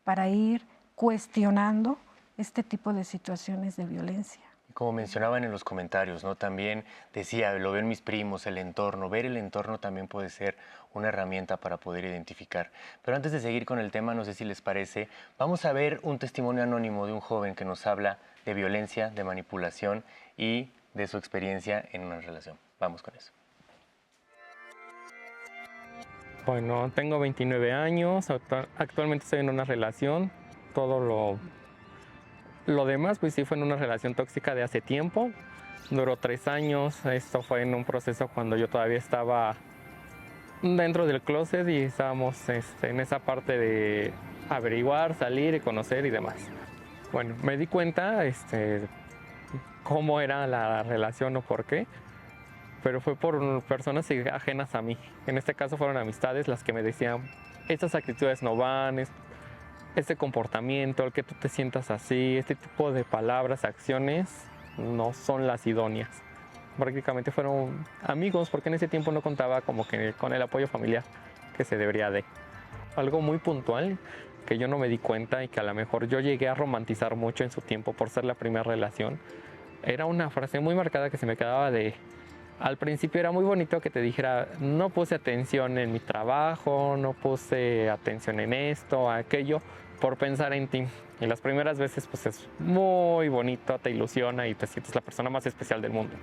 [SPEAKER 6] para ir cuestionando este tipo de situaciones de violencia.
[SPEAKER 3] como mencionaban en los comentarios, ¿no? También decía, lo veo en mis primos, el entorno. Ver el entorno también puede ser una herramienta para poder identificar. Pero antes de seguir con el tema, no sé si les parece, vamos a ver un testimonio anónimo de un joven que nos habla de violencia, de manipulación y de su experiencia en una relación. Vamos con eso.
[SPEAKER 9] Bueno, tengo 29 años, actualmente estoy en una relación, todo lo demás pues sí fue en una relación tóxica de hace tiempo, duró 3 años, esto fue en un proceso cuando yo todavía estaba dentro del closet y estábamos en esa parte de averiguar, salir y conocer y demás. Bueno, me di cuenta cómo era la relación o por qué, pero fue por personas ajenas a mí. En este caso fueron amistades las que me decían, estas actitudes no van, este comportamiento, el que tú te sientas así, este tipo de palabras, acciones, no son las idóneas. Prácticamente fueron amigos, porque en ese tiempo no contaba como que con el apoyo familiar que se debería de. Algo muy puntual que yo no me di cuenta y que a lo mejor yo llegué a romantizar mucho en su tiempo por ser la primera relación, era una frase muy marcada que se me quedaba de... Al principio era muy bonito que te dijera, no puse atención en mi trabajo, no puse atención en esto, aquello, por pensar en ti. Y las primeras veces pues es muy bonito, te ilusiona y te sientes la persona más especial del mundo.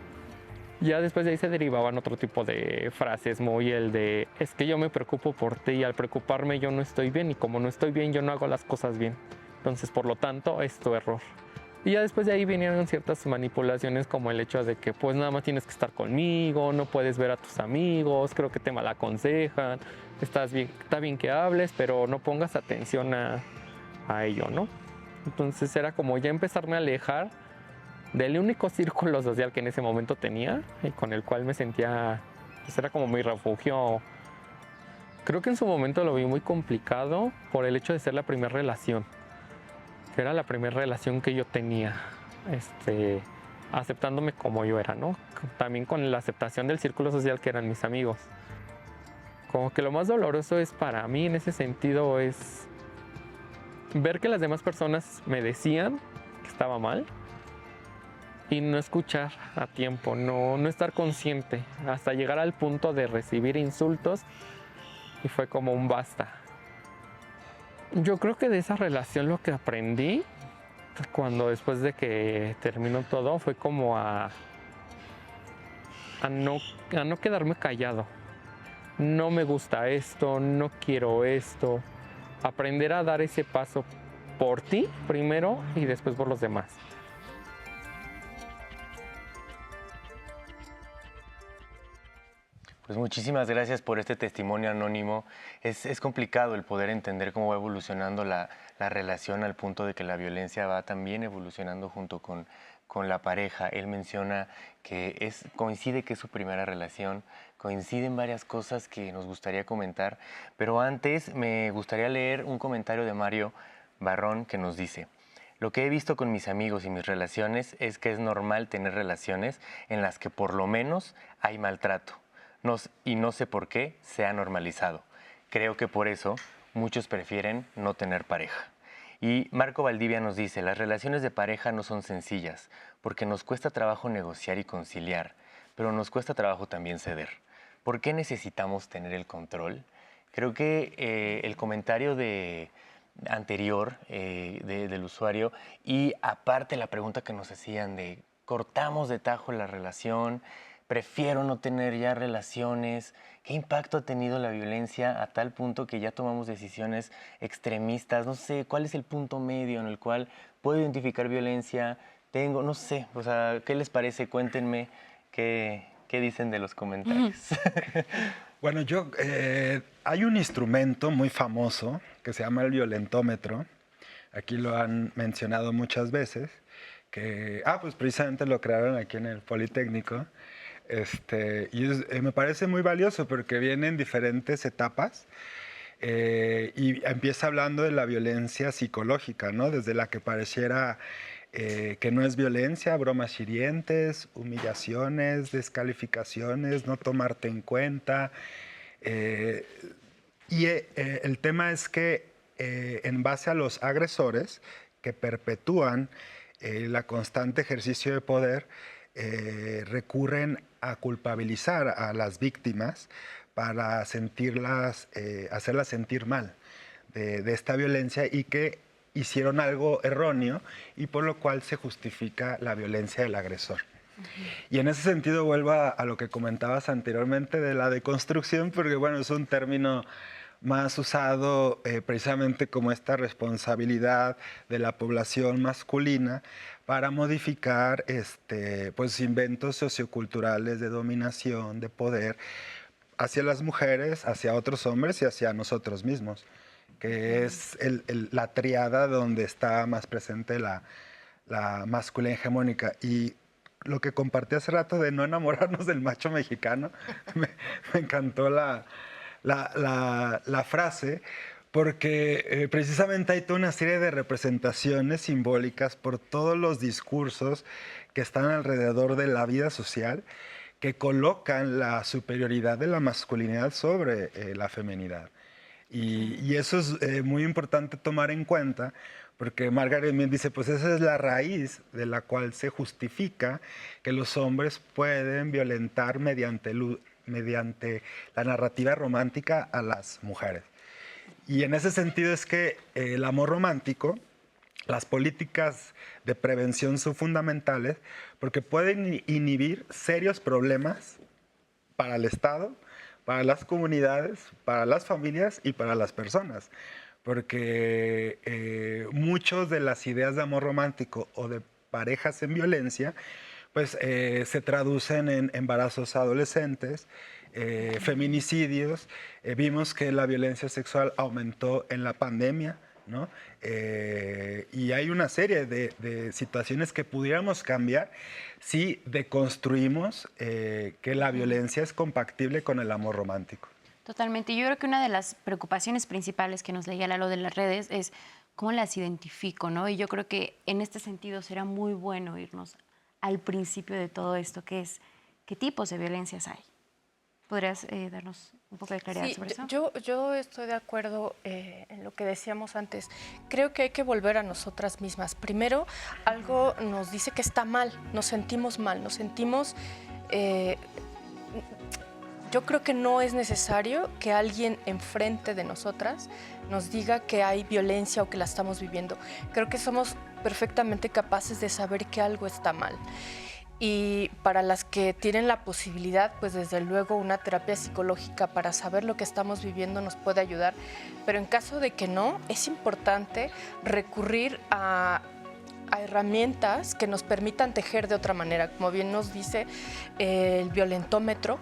[SPEAKER 9] Ya después de ahí se derivaban otro tipo de frases, muy el de, es que yo me preocupo por ti y al preocuparme yo no estoy bien y como no estoy bien yo no hago las cosas bien. Entonces por lo tanto es tu error. Y ya después de ahí vinieron ciertas manipulaciones como el hecho de que pues nada más tienes que estar conmigo, no puedes ver a tus amigos, creo que te malaconsejan, está bien que hables, pero no pongas atención a ello, ¿no? Entonces era como ya empezarme a alejar del único círculo social que en ese momento tenía y con el cual me sentía, pues era como mi refugio. Creo que en su momento lo vi muy complicado por el hecho de ser la primera relación. Era la primera relación que yo tenía, aceptándome como yo era, ¿no? También con la aceptación del círculo social que eran mis amigos. Como que lo más doloroso es para mí en ese sentido es ver que las demás personas me decían que estaba mal y no escuchar a tiempo, no estar consciente, hasta llegar al punto de recibir insultos y fue como un basta. Yo creo que de esa relación lo que aprendí cuando después de que terminó todo fue como a no quedarme callado. No me gusta esto, no quiero esto. Aprender a dar ese paso por ti primero y después por los demás.
[SPEAKER 3] Pues muchísimas gracias por este testimonio anónimo. Es complicado el poder entender cómo va evolucionando la relación al punto de que la violencia va también evolucionando junto con la pareja. Él menciona que coincide que es su primera relación, coinciden varias cosas que nos gustaría comentar, pero antes me gustaría leer un comentario de Mario Barrón que nos dice: lo que he visto con mis amigos y mis relaciones es que es normal tener relaciones en las que por lo menos hay maltrato. Y no sé por qué se ha normalizado. Creo que por eso muchos prefieren no tener pareja. Y Marco Valdivia nos dice, las relaciones de pareja no son sencillas, porque nos cuesta trabajo negociar y conciliar, pero nos cuesta trabajo también ceder. ¿Por qué necesitamos tener el control? Creo que el comentario anterior del usuario y aparte la pregunta que nos hacían de cortamos de tajo la relación, prefiero no tener ya relaciones. ¿Qué impacto ha tenido la violencia a tal punto que ya tomamos decisiones extremistas? No sé, ¿cuál es el punto medio en el cual puedo identificar violencia? No sé, o sea, ¿qué les parece? Cuéntenme qué dicen de los comentarios.
[SPEAKER 4] Bueno, hay un instrumento muy famoso que se llama el violentómetro. Aquí lo han mencionado muchas veces. Pues precisamente lo crearon aquí en el Politécnico. Me parece muy valioso porque viene en diferentes etapas y empieza hablando de la violencia psicológica, ¿no? Desde la que pareciera que no es violencia, bromas hirientes, humillaciones, descalificaciones, no tomarte en cuenta. El tema es que en base a los agresores que perpetúan la constante ejercicio de poder, recurren a culpabilizar a las víctimas para hacerlas sentir mal de esta violencia y que hicieron algo erróneo y por lo cual se justifica la violencia del agresor. Y en ese sentido vuelvo a lo que comentabas anteriormente de la deconstrucción, porque bueno, es un término más usado precisamente como esta responsabilidad de la población masculina para modificar pues, inventos socioculturales de dominación, de poder, hacia las mujeres, hacia otros hombres y hacia nosotros mismos, que es la triada donde está más presente la masculinidad hegemónica. Y lo que compartí hace rato de no enamorarnos del macho mexicano, me encantó la frase, porque precisamente hay toda una serie de representaciones simbólicas por todos los discursos que están alrededor de la vida social que colocan la superioridad de la masculinidad sobre la feminidad. Y eso es muy importante tomar en cuenta, porque Margaret Mead dice, pues esa es la raíz de la cual se justifica que los hombres pueden violentar mediante la narrativa romántica a las mujeres. Y en ese sentido es que el amor romántico, las políticas de prevención son fundamentales porque pueden inhibir serios problemas para el Estado, para las comunidades, para las familias y para las personas. Porque muchas de las ideas de amor romántico o de parejas en violencia pues se traducen en embarazos adolescentes, feminicidios. Vimos que la violencia sexual aumentó en la pandemia, ¿no? Y hay una serie de situaciones que pudiéramos cambiar si deconstruimos que la violencia es compatible con el amor romántico.
[SPEAKER 2] Totalmente. Yo creo que una de las preocupaciones principales que nos leía Lalo de las redes es cómo las identifico, ¿no? Y yo creo que en este sentido será muy bueno irnos al principio de todo esto, que es qué tipos de violencias hay. ¿Podrías darnos un poco de claridad sobre eso?
[SPEAKER 5] Yo estoy de acuerdo en lo que decíamos antes. Creo que hay que volver a nosotras mismas. Primero, algo nos dice que está mal, nos sentimos mal, nos sentimos... yo creo que no es necesario que alguien enfrente de nosotras nos diga que hay violencia o que la estamos viviendo. Creo que somos perfectamente capaces de saber que algo está mal. Y para las que tienen la posibilidad, pues desde luego una terapia psicológica para saber lo que estamos viviendo nos puede ayudar. Pero en caso de que no, es importante recurrir a herramientas que nos permitan tejer de otra manera. Como bien nos dice el violentómetro,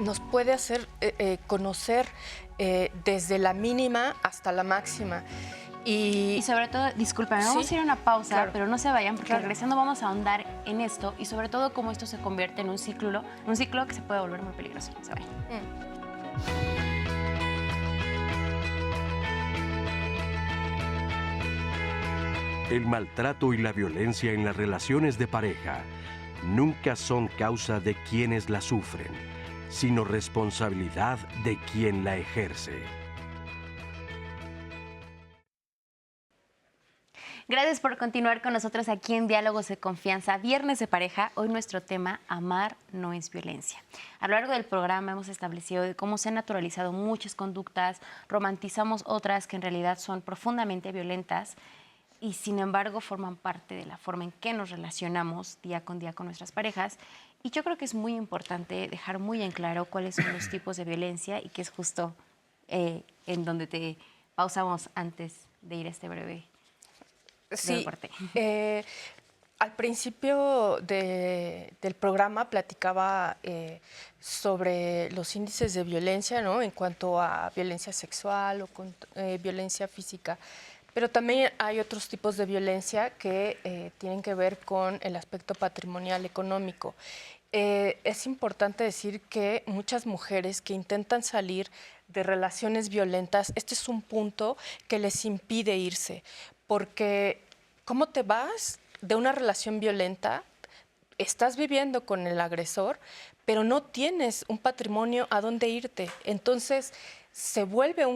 [SPEAKER 5] nos puede hacer conocer desde la mínima hasta la máxima. Y
[SPEAKER 2] sobre todo, disculpen, vamos a ir a una pausa, claro, pero no se vayan, porque regresando vamos a ahondar en esto y sobre todo cómo esto se convierte en un ciclo que se puede volver muy peligroso. No se vayan.
[SPEAKER 1] El maltrato y la violencia en las relaciones de pareja nunca son causa de quienes la sufren, sino responsabilidad de quien la ejerce.
[SPEAKER 2] Gracias por continuar con nosotros aquí en Diálogos de Confianza, Viernes de Pareja. Hoy nuestro tema, amar no es violencia. A lo largo del programa hemos establecido de cómo se han naturalizado muchas conductas, romantizamos otras que en realidad son profundamente violentas y sin embargo forman parte de la forma en que nos relacionamos día con nuestras parejas. Y yo creo que es muy importante dejar muy en claro cuáles son los tipos de violencia y que es justo en donde te pausamos antes de ir a este breve...
[SPEAKER 5] Sí, al principio del programa platicaba sobre los índices de violencia, ¿no? En cuanto a violencia sexual o violencia física, pero también hay otros tipos de violencia que tienen que ver con el aspecto patrimonial, económico. Es importante decir que muchas mujeres que intentan salir de relaciones violentas, este es un punto que les impide irse. Porque ¿cómo te vas de una relación violenta? Estás viviendo con el agresor, pero no tienes un patrimonio a dónde irte. Entonces se vuelve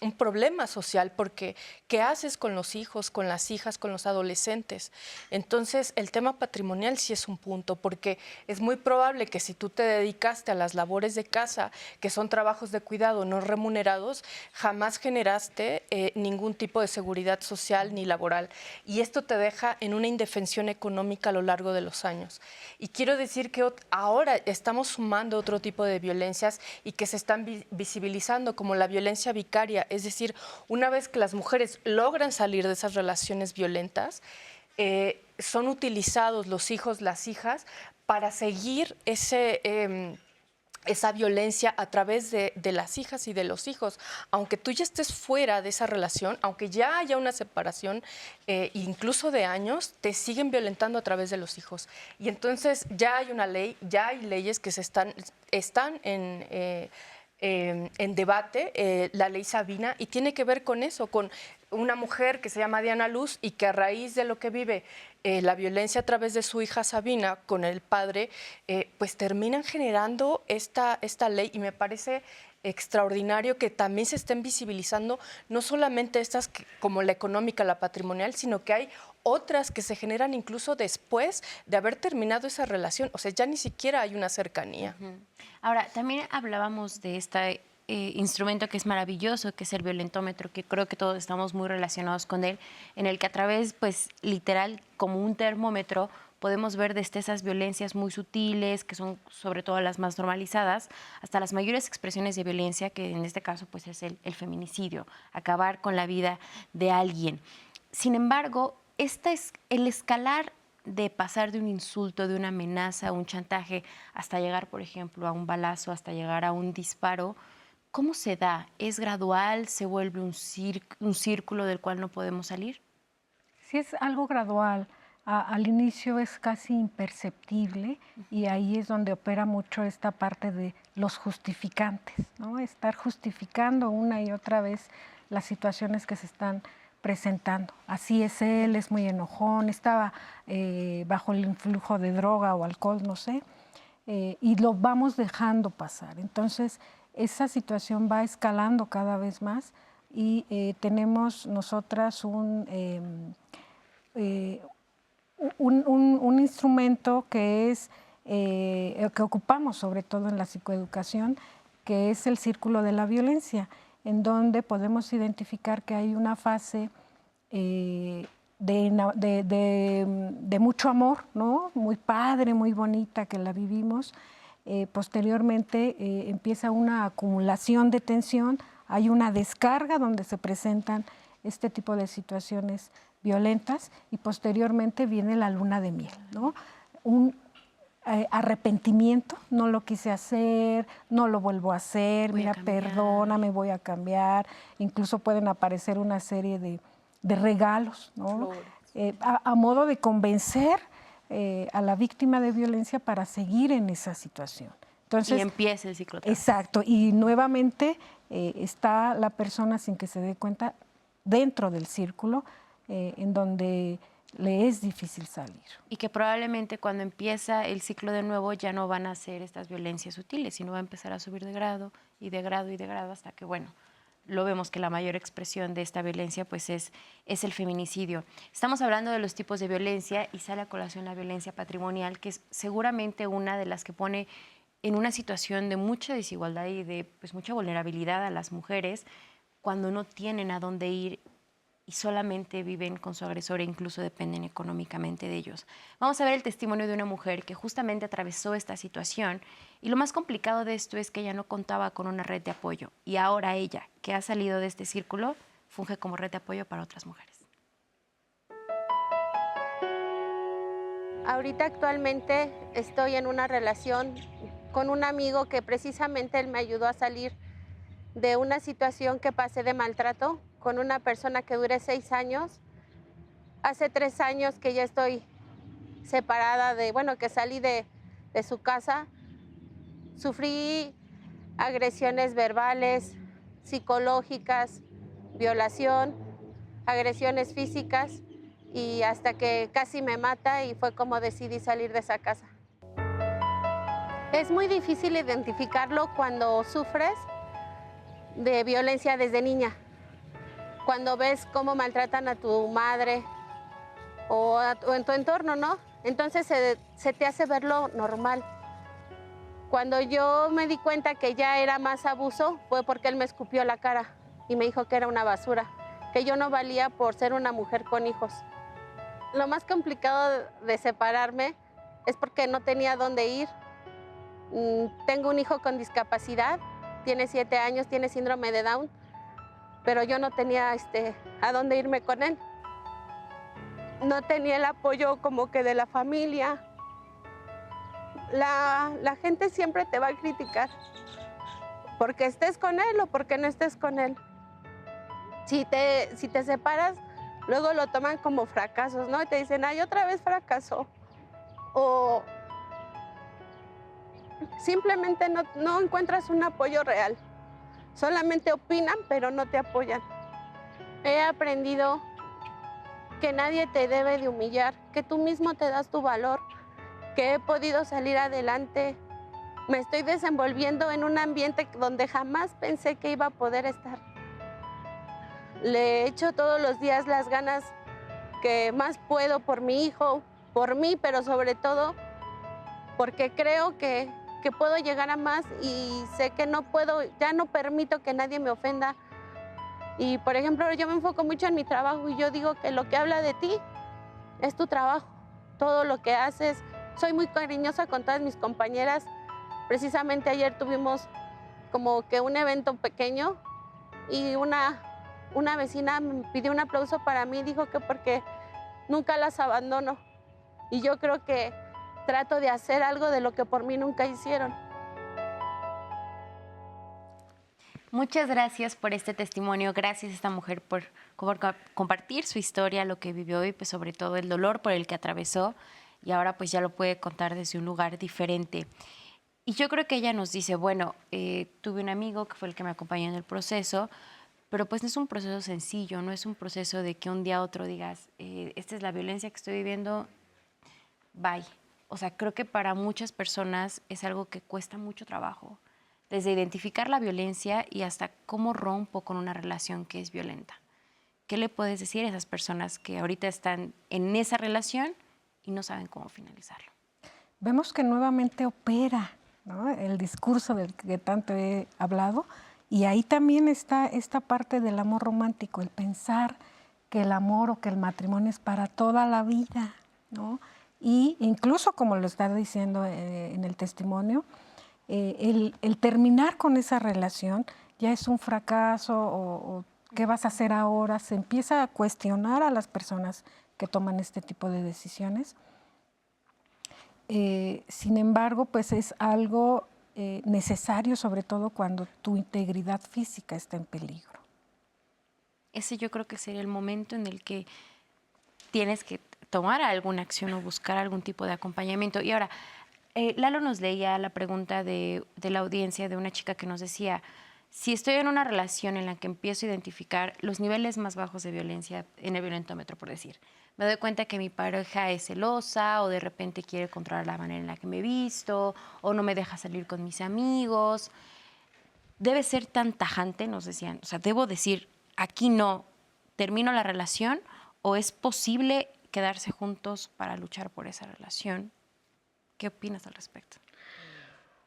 [SPEAKER 5] un problema social, porque ¿qué haces con los hijos, con las hijas, con los adolescentes? Entonces, el tema patrimonial sí es un punto, porque es muy probable que si tú te dedicaste a las labores de casa, que son trabajos de cuidado no remunerados, jamás generaste ningún tipo de seguridad social ni laboral. Y esto te deja en una indefensión económica a lo largo de los años. Y quiero decir que ahora estamos sumando otro tipo de violencias y que se están visibilizando, como la violencia vicaria. Es decir, una vez que las mujeres logran salir de esas relaciones violentas, son utilizados los hijos, las hijas, para seguir esa violencia a través de las hijas y de los hijos. Aunque tú ya estés fuera de esa relación, aunque ya haya una separación, incluso de años, te siguen violentando a través de los hijos. Y entonces ya hay una ley, ya hay leyes que están en debate, la ley Sabina, y tiene que ver con eso, con una mujer que se llama Diana Luz y que a raíz de lo que vive la violencia a través de su hija Sabina con el padre, pues terminan generando esta ley, y me parece extraordinario que también se estén visibilizando no solamente estas como la económica, la patrimonial, sino que hay otras que se generan incluso después de haber terminado esa relación. O sea, ya ni siquiera hay una cercanía.
[SPEAKER 2] Ahora, también hablábamos de este instrumento que es maravilloso, que es el violentómetro, que creo que todos estamos muy relacionados con él, en el que a través, pues, literal, como un termómetro, podemos ver desde esas violencias muy sutiles, que son sobre todo las más normalizadas, hasta las mayores expresiones de violencia, que en este caso pues, es el feminicidio, acabar con la vida de alguien. Sin embargo, el escalar de pasar de un insulto, de una amenaza, un chantaje, hasta llegar, por ejemplo, a un balazo, hasta llegar a un disparo, ¿cómo se da? ¿Es gradual? ¿Se vuelve un círculo del cual no podemos salir?
[SPEAKER 6] Sí, es algo gradual. Al inicio es casi imperceptible y ahí es donde opera mucho esta parte de los justificantes, ¿no? Estar justificando una y otra vez las situaciones que se están presentando. Así es él, es muy enojón, estaba bajo el influjo de droga o alcohol, no sé, y lo vamos dejando pasar. Entonces, esa situación va escalando cada vez más y tenemos nosotras un instrumento que es que ocupamos sobre todo en la psicoeducación, que es el círculo de la violencia, en donde podemos identificar que hay una fase de mucho amor, ¿no? Muy padre, muy bonita, que la vivimos. Posteriormente empieza una acumulación de tensión, hay una descarga donde se presentan este tipo de situaciones violentas y posteriormente viene la luna de miel, ¿no? Un arrepentimiento, no lo quise hacer, no lo vuelvo a hacer, mira, perdóname, voy a cambiar. Incluso pueden aparecer una serie de regalos, ¿no? A modo de convencer a la víctima de violencia para seguir en esa situación. Entonces,
[SPEAKER 2] y empieza el ciclo.
[SPEAKER 6] Exacto, y nuevamente está la persona sin que se dé cuenta dentro del círculo en donde le es difícil salir.
[SPEAKER 2] Y que probablemente cuando empieza el ciclo de nuevo ya no van a ser estas violencias sutiles, sino va a empezar a subir de grado y de grado y de grado hasta que, bueno, lo vemos que la mayor expresión de esta violencia pues es el feminicidio. Estamos hablando de los tipos de violencia y sale a colación la violencia patrimonial, que es seguramente una de las que pone en una situación de mucha desigualdad y de pues, mucha vulnerabilidad a las mujeres cuando no tienen a dónde ir y solamente viven con su agresor e incluso dependen económicamente de ellos. Vamos a ver el testimonio de una mujer que justamente atravesó esta situación y lo más complicado de esto es que ella no contaba con una red de apoyo y ahora ella, que ha salido de este círculo, funge como red de apoyo para otras mujeres.
[SPEAKER 10] Ahorita actualmente estoy en una relación con un amigo que precisamente él me ayudó a salir de una situación que pasé de maltrato con una persona que duré 6 años. Hace 3 años que ya estoy separada que salí de su casa. Sufrí agresiones verbales, psicológicas, violación, agresiones físicas y hasta que casi me mata y fue como decidí salir de esa casa. Es muy difícil identificarlo cuando sufres de violencia desde niña. cuando ves cómo maltratan a tu madre o en tu entorno, ¿no? Entonces se te hace verlo normal. Cuando yo me di cuenta que ya era más abuso, fue porque él me escupió la cara y me dijo que era una basura, que yo no valía por ser una mujer con hijos. Lo más complicado de separarme es porque no tenía dónde ir. Tengo un hijo con discapacidad, tiene 7 años, tiene síndrome de Down, pero yo no tenía a dónde irme con él. No tenía el apoyo como que de la familia. La gente siempre te va a criticar porque estés con él o porque no estés con él. Si te separas, luego lo toman como fracasos, ¿no? Y te dicen, ay, otra vez fracasó. O simplemente no encuentras un apoyo real. Solamente opinan, pero no te apoyan. He aprendido que nadie te debe de humillar, que tú mismo te das tu valor, que he podido salir adelante. Me estoy desenvolviendo en un ambiente donde jamás pensé que iba a poder estar. Le echo todos los días las ganas que más puedo por mi hijo, por mí, pero sobre todo porque creo que puedo llegar a más y sé que no puedo, ya no permito que nadie me ofenda. Y por ejemplo, yo me enfoco mucho en mi trabajo y yo digo que lo que habla de ti es tu trabajo, todo lo que haces. Soy muy cariñosa con todas mis compañeras. Precisamente ayer tuvimos como que un evento pequeño y una vecina me pidió un aplauso para mí, dijo que porque nunca las abandono. Y yo creo que trato de hacer algo de lo que por mí nunca hicieron.
[SPEAKER 2] Muchas gracias por este testimonio. Gracias a esta mujer por compartir su historia, lo que vivió y pues sobre todo el dolor por el que atravesó. Y ahora pues ya lo puede contar desde un lugar diferente. Y yo creo que ella nos dice, bueno, tuve un amigo que fue el que me acompañó en el proceso, pero pues no es un proceso sencillo, no es un proceso de que un día a otro digas, esta es la violencia que estoy viviendo, bye. O sea, creo que para muchas personas es algo que cuesta mucho trabajo, desde identificar la violencia y hasta cómo rompo con una relación que es violenta. ¿Qué le puedes decir a esas personas que ahorita están en esa relación y no saben cómo finalizarlo?
[SPEAKER 6] Vemos que nuevamente opera, ¿no?, el discurso del que tanto he hablado, y ahí también está esta parte del amor romántico, el pensar que el amor o que el matrimonio es para toda la vida, ¿no? Y incluso, como lo está diciendo en el testimonio, el terminar con esa relación ya es un fracaso o ¿qué vas a hacer ahora? Se empieza a cuestionar a las personas que toman este tipo de decisiones. Sin embargo, pues es algo necesario, sobre todo cuando tu integridad física está en peligro.
[SPEAKER 2] Ese yo creo que sería el momento en el que tienes que tomar alguna acción o buscar algún tipo de acompañamiento. Y ahora, Lalo nos leía la pregunta de la audiencia de una chica que nos decía, si estoy en una relación en la que empiezo a identificar los niveles más bajos de violencia en el violentómetro, por decir, me doy cuenta que mi pareja es celosa o de repente quiere controlar la manera en la que me visto o no me deja salir con mis amigos, ¿debe ser tan tajante? Nos decían, o sea, ¿debo decir aquí no, termino la relación o es posible quedarse juntos para luchar por esa relación? ¿Qué opinas al respecto?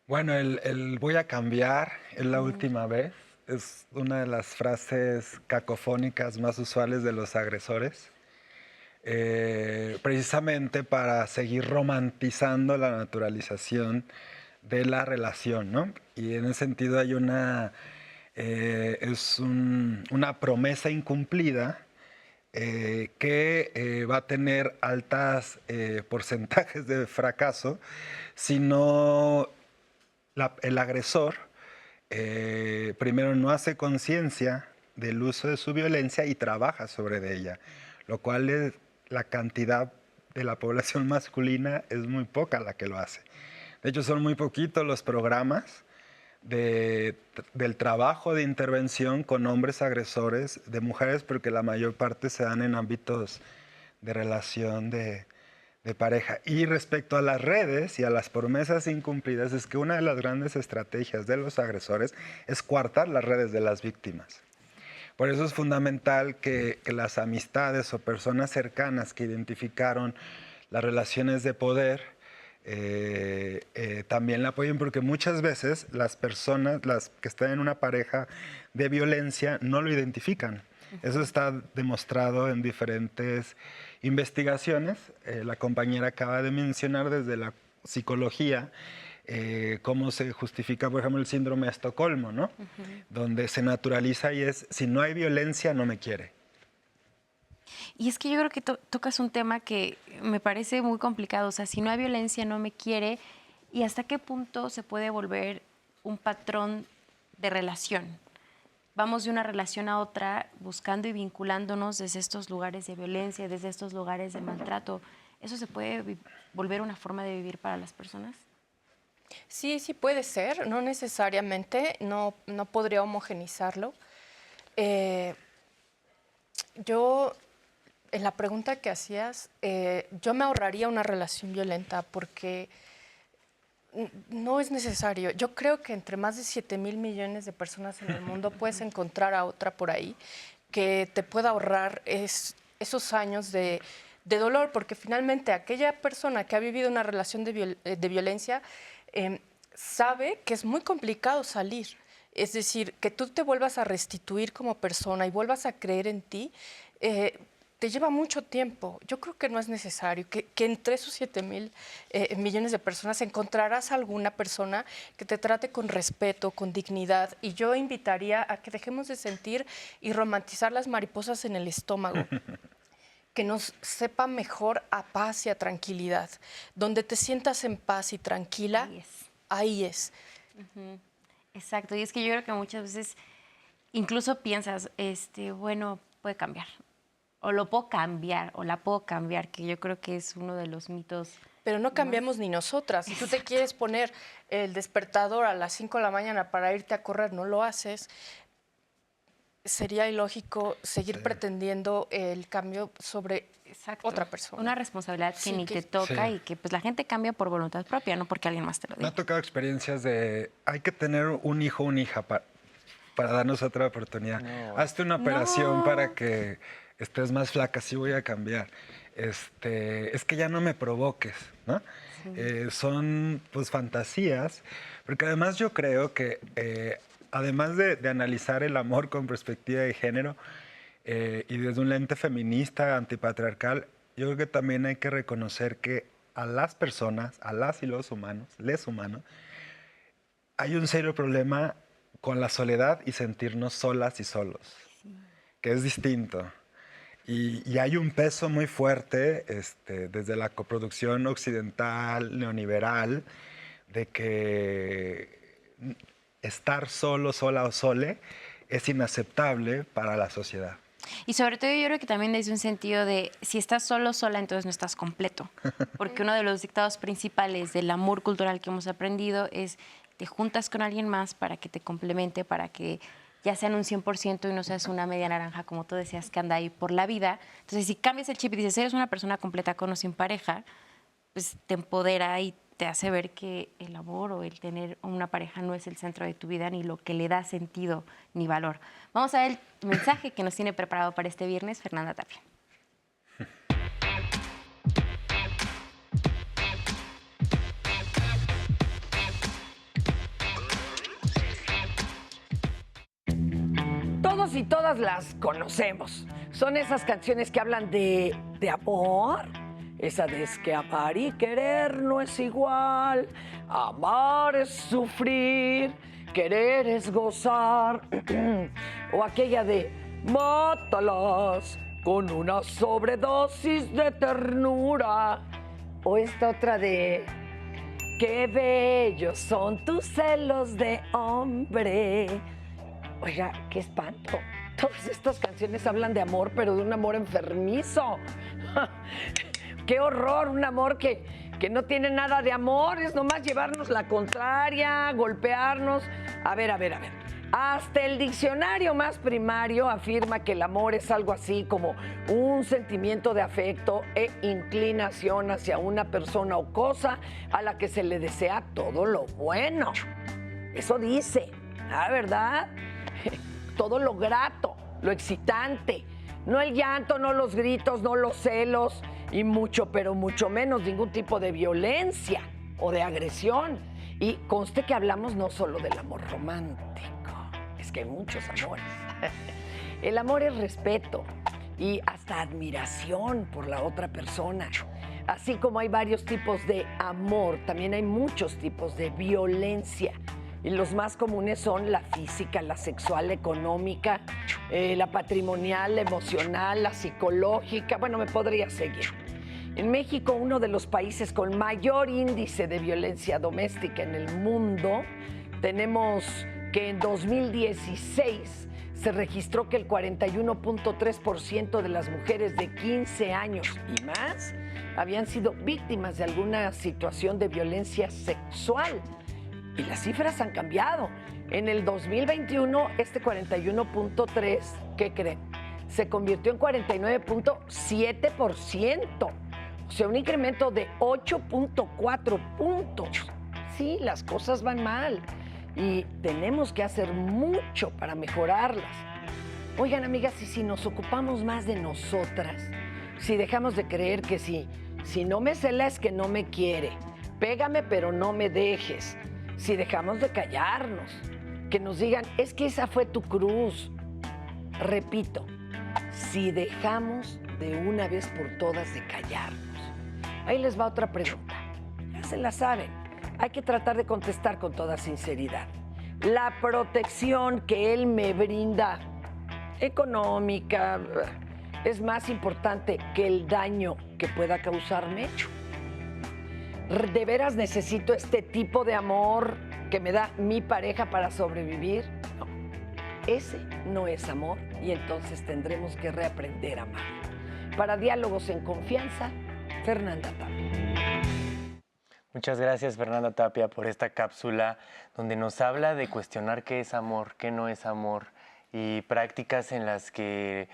[SPEAKER 4] Bueno, el voy a cambiar es la última vez. Es una de las frases cacofónicas más usuales de los agresores, precisamente para seguir romantizando la naturalización de la relación, ¿no? Y en ese sentido hay una promesa incumplida que va a tener altos porcentajes de fracaso si no el agresor primero no hace conciencia del uso de su violencia y trabaja sobre ella, lo cual es la cantidad de la población masculina es muy poca la que lo hace. De hecho, son muy poquitos los programas del trabajo de intervención con hombres agresores de mujeres, porque la mayor parte se dan en ámbitos de relación de pareja. Y respecto a las redes y a las promesas incumplidas, es que una de las grandes estrategias de los agresores es coartar las redes de las víctimas. Por eso es fundamental que las amistades o personas cercanas que identificaron las relaciones de poder también la apoyen, porque muchas veces las personas, las que están en una pareja de violencia, no lo identifican. Eso está demostrado en diferentes investigaciones. La compañera acaba de mencionar desde la psicología cómo se justifica, por ejemplo, el síndrome de Estocolmo, ¿no? Donde se naturaliza y es, si no hay violencia, no me quiere.
[SPEAKER 2] Y es que yo creo que tocas un tema que me parece muy complicado. O sea, si no hay violencia, no me quiere. ¿Y hasta qué punto se puede volver un patrón de relación? Vamos de una relación a otra buscando y vinculándonos desde estos lugares de violencia, desde estos lugares de maltrato. ¿Eso se puede volver una forma de vivir para las personas?
[SPEAKER 5] Sí, sí puede ser. No necesariamente. No podría homogenizarlo. Yo... En la pregunta que hacías, yo me ahorraría una relación violenta porque no es necesario. Yo creo que entre más de 7,000 millones de personas en el mundo puedes encontrar a otra por ahí que te pueda ahorrar esos años de dolor, porque finalmente aquella persona que ha vivido una relación de violencia sabe que es muy complicado salir. Es decir, que tú te vuelvas a restituir como persona y vuelvas a creer en ti, te lleva mucho tiempo. Yo creo que no es necesario, que entre esos 7,000 millones de personas encontrarás alguna persona que te trate con respeto, con dignidad. Y yo invitaría a que dejemos de sentir y romantizar las mariposas en el estómago. Que nos sepa mejor a paz y a tranquilidad. Donde te sientas en paz y tranquila, ahí es.
[SPEAKER 2] Exacto. Y es que yo creo que muchas veces incluso piensas, bueno, puede cambiar. O lo puedo cambiar, o la puedo cambiar, que yo creo que es uno de los mitos.
[SPEAKER 5] Pero no cambiamos ni nosotras. Si tú te quieres poner el despertador a las 5 de la mañana para irte a correr, no lo haces, sería ilógico seguir pretendiendo el cambio sobre otra persona.
[SPEAKER 2] Una responsabilidad que ni te toca y que pues la gente cambia por voluntad propia, no porque alguien más te lo diga.
[SPEAKER 4] Me ha tocado experiencias de, hay que tener un hijo o una hija para darnos otra oportunidad. No. Hazte una operación para que estés más flaca, sí voy a cambiar. Es que ya no me provoques, ¿no? Sí. Son pues fantasías, porque además yo creo que además de analizar el amor con perspectiva de género y desde un lente feminista, antipatriarcal, yo creo que también hay que reconocer que a las personas, a las y los humanos, les humanos, hay un serio problema con la soledad y sentirnos solas y solos, que es distinto. Y hay un peso muy fuerte desde la coproducción occidental, neoliberal, de que estar solo, sola o sole es inaceptable para la sociedad.
[SPEAKER 2] Y sobre todo yo creo que también desde un sentido de si estás solo, sola, entonces no estás completo. Porque uno de los dictados principales del amor cultural que hemos aprendido es te juntas con alguien más para que te complemente, para que ya sean un 100% y no seas una media naranja, como tú decías, que anda ahí por la vida. Entonces, si cambias el chip y dices, eres una persona completa con o sin pareja, pues te empodera y te hace ver que el amor o el tener una pareja no es el centro de tu vida, ni lo que le da sentido ni valor. Vamos a ver el mensaje que nos tiene preparado para este viernes Fernanda Tapia.
[SPEAKER 11] Todos y todas las conocemos. Son esas canciones que hablan de amor. Esa de es que amar y querer no es igual. Amar es sufrir, querer es gozar. O aquella de mátalas con una sobredosis de ternura. O esta otra de qué bellos son tus celos de hombre. Oiga, qué espanto. Todas estas canciones hablan de amor, pero de un amor enfermizo. ¡Qué horror! Un amor que no tiene nada de amor, es nomás llevarnos la contraria, golpearnos. A ver. Hasta el diccionario más primario afirma que el amor es algo así como un sentimiento de afecto e inclinación hacia una persona o cosa a la que se le desea todo lo bueno. Eso dice, ¿verdad? Todo lo grato, lo excitante. No el llanto, no los gritos, no los celos y mucho, pero mucho menos ningún tipo de violencia o de agresión. Y conste que hablamos no solo del amor romántico, es que hay muchos amores. El amor es respeto y hasta admiración por la otra persona. Así como hay varios tipos de amor, también hay muchos tipos de violencia. Y los más comunes son la física, la sexual, la económica, la patrimonial, la emocional, la psicológica. Bueno, me podría seguir. En México, uno de los países con mayor índice de violencia doméstica en el mundo, tenemos que en 2016 se registró que el 41.3% de las mujeres de 15 años y más habían sido víctimas de alguna situación de violencia sexual. Y las cifras han cambiado. En el 2021, este 41.3, ¿qué creen? Se convirtió en 49.7%. O sea, un incremento de 8.4 puntos. Sí, las cosas van mal y tenemos que hacer mucho para mejorarlas. Oigan, amigas, y si nos ocupamos más de nosotras, si dejamos de creer que si no me cela es que no me quiere, pégame pero no me dejes, si dejamos de callarnos, que nos digan, es que esa fue tu cruz. Repito, si dejamos de una vez por todas de callarnos. Ahí les va otra pregunta. Ya se la saben. Hay que tratar de contestar con toda sinceridad. La protección que él me brinda, económica, es más importante que el daño que pueda causarme. ¿De veras necesito este tipo de amor que me da mi pareja para sobrevivir? No. Ese no es amor y entonces tendremos que reaprender a amar. Para Diálogos en Confianza, Fernanda Tapia.
[SPEAKER 3] Muchas gracias, Fernanda Tapia, por esta cápsula donde nos habla de cuestionar qué es amor, qué no es amor y prácticas en las que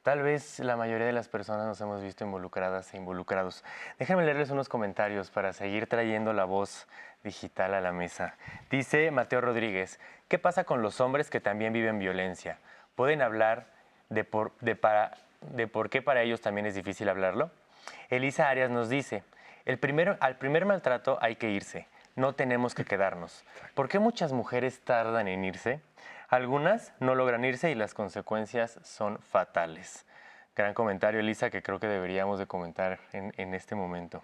[SPEAKER 3] tal vez la mayoría de las personas nos hemos visto involucradas e involucrados. Déjenme leerles unos comentarios para seguir trayendo la voz digital a la mesa. Dice Mateo Rodríguez, ¿qué pasa con los hombres que también viven violencia? ¿Pueden hablar de por qué para ellos también es difícil hablarlo? Elisa Arias nos dice, al primer maltrato hay que irse, no tenemos que quedarnos. ¿Por qué muchas mujeres tardan en irse? Algunas no logran irse y las consecuencias son fatales. Gran comentario, Elisa, que creo que deberíamos de comentar en este momento.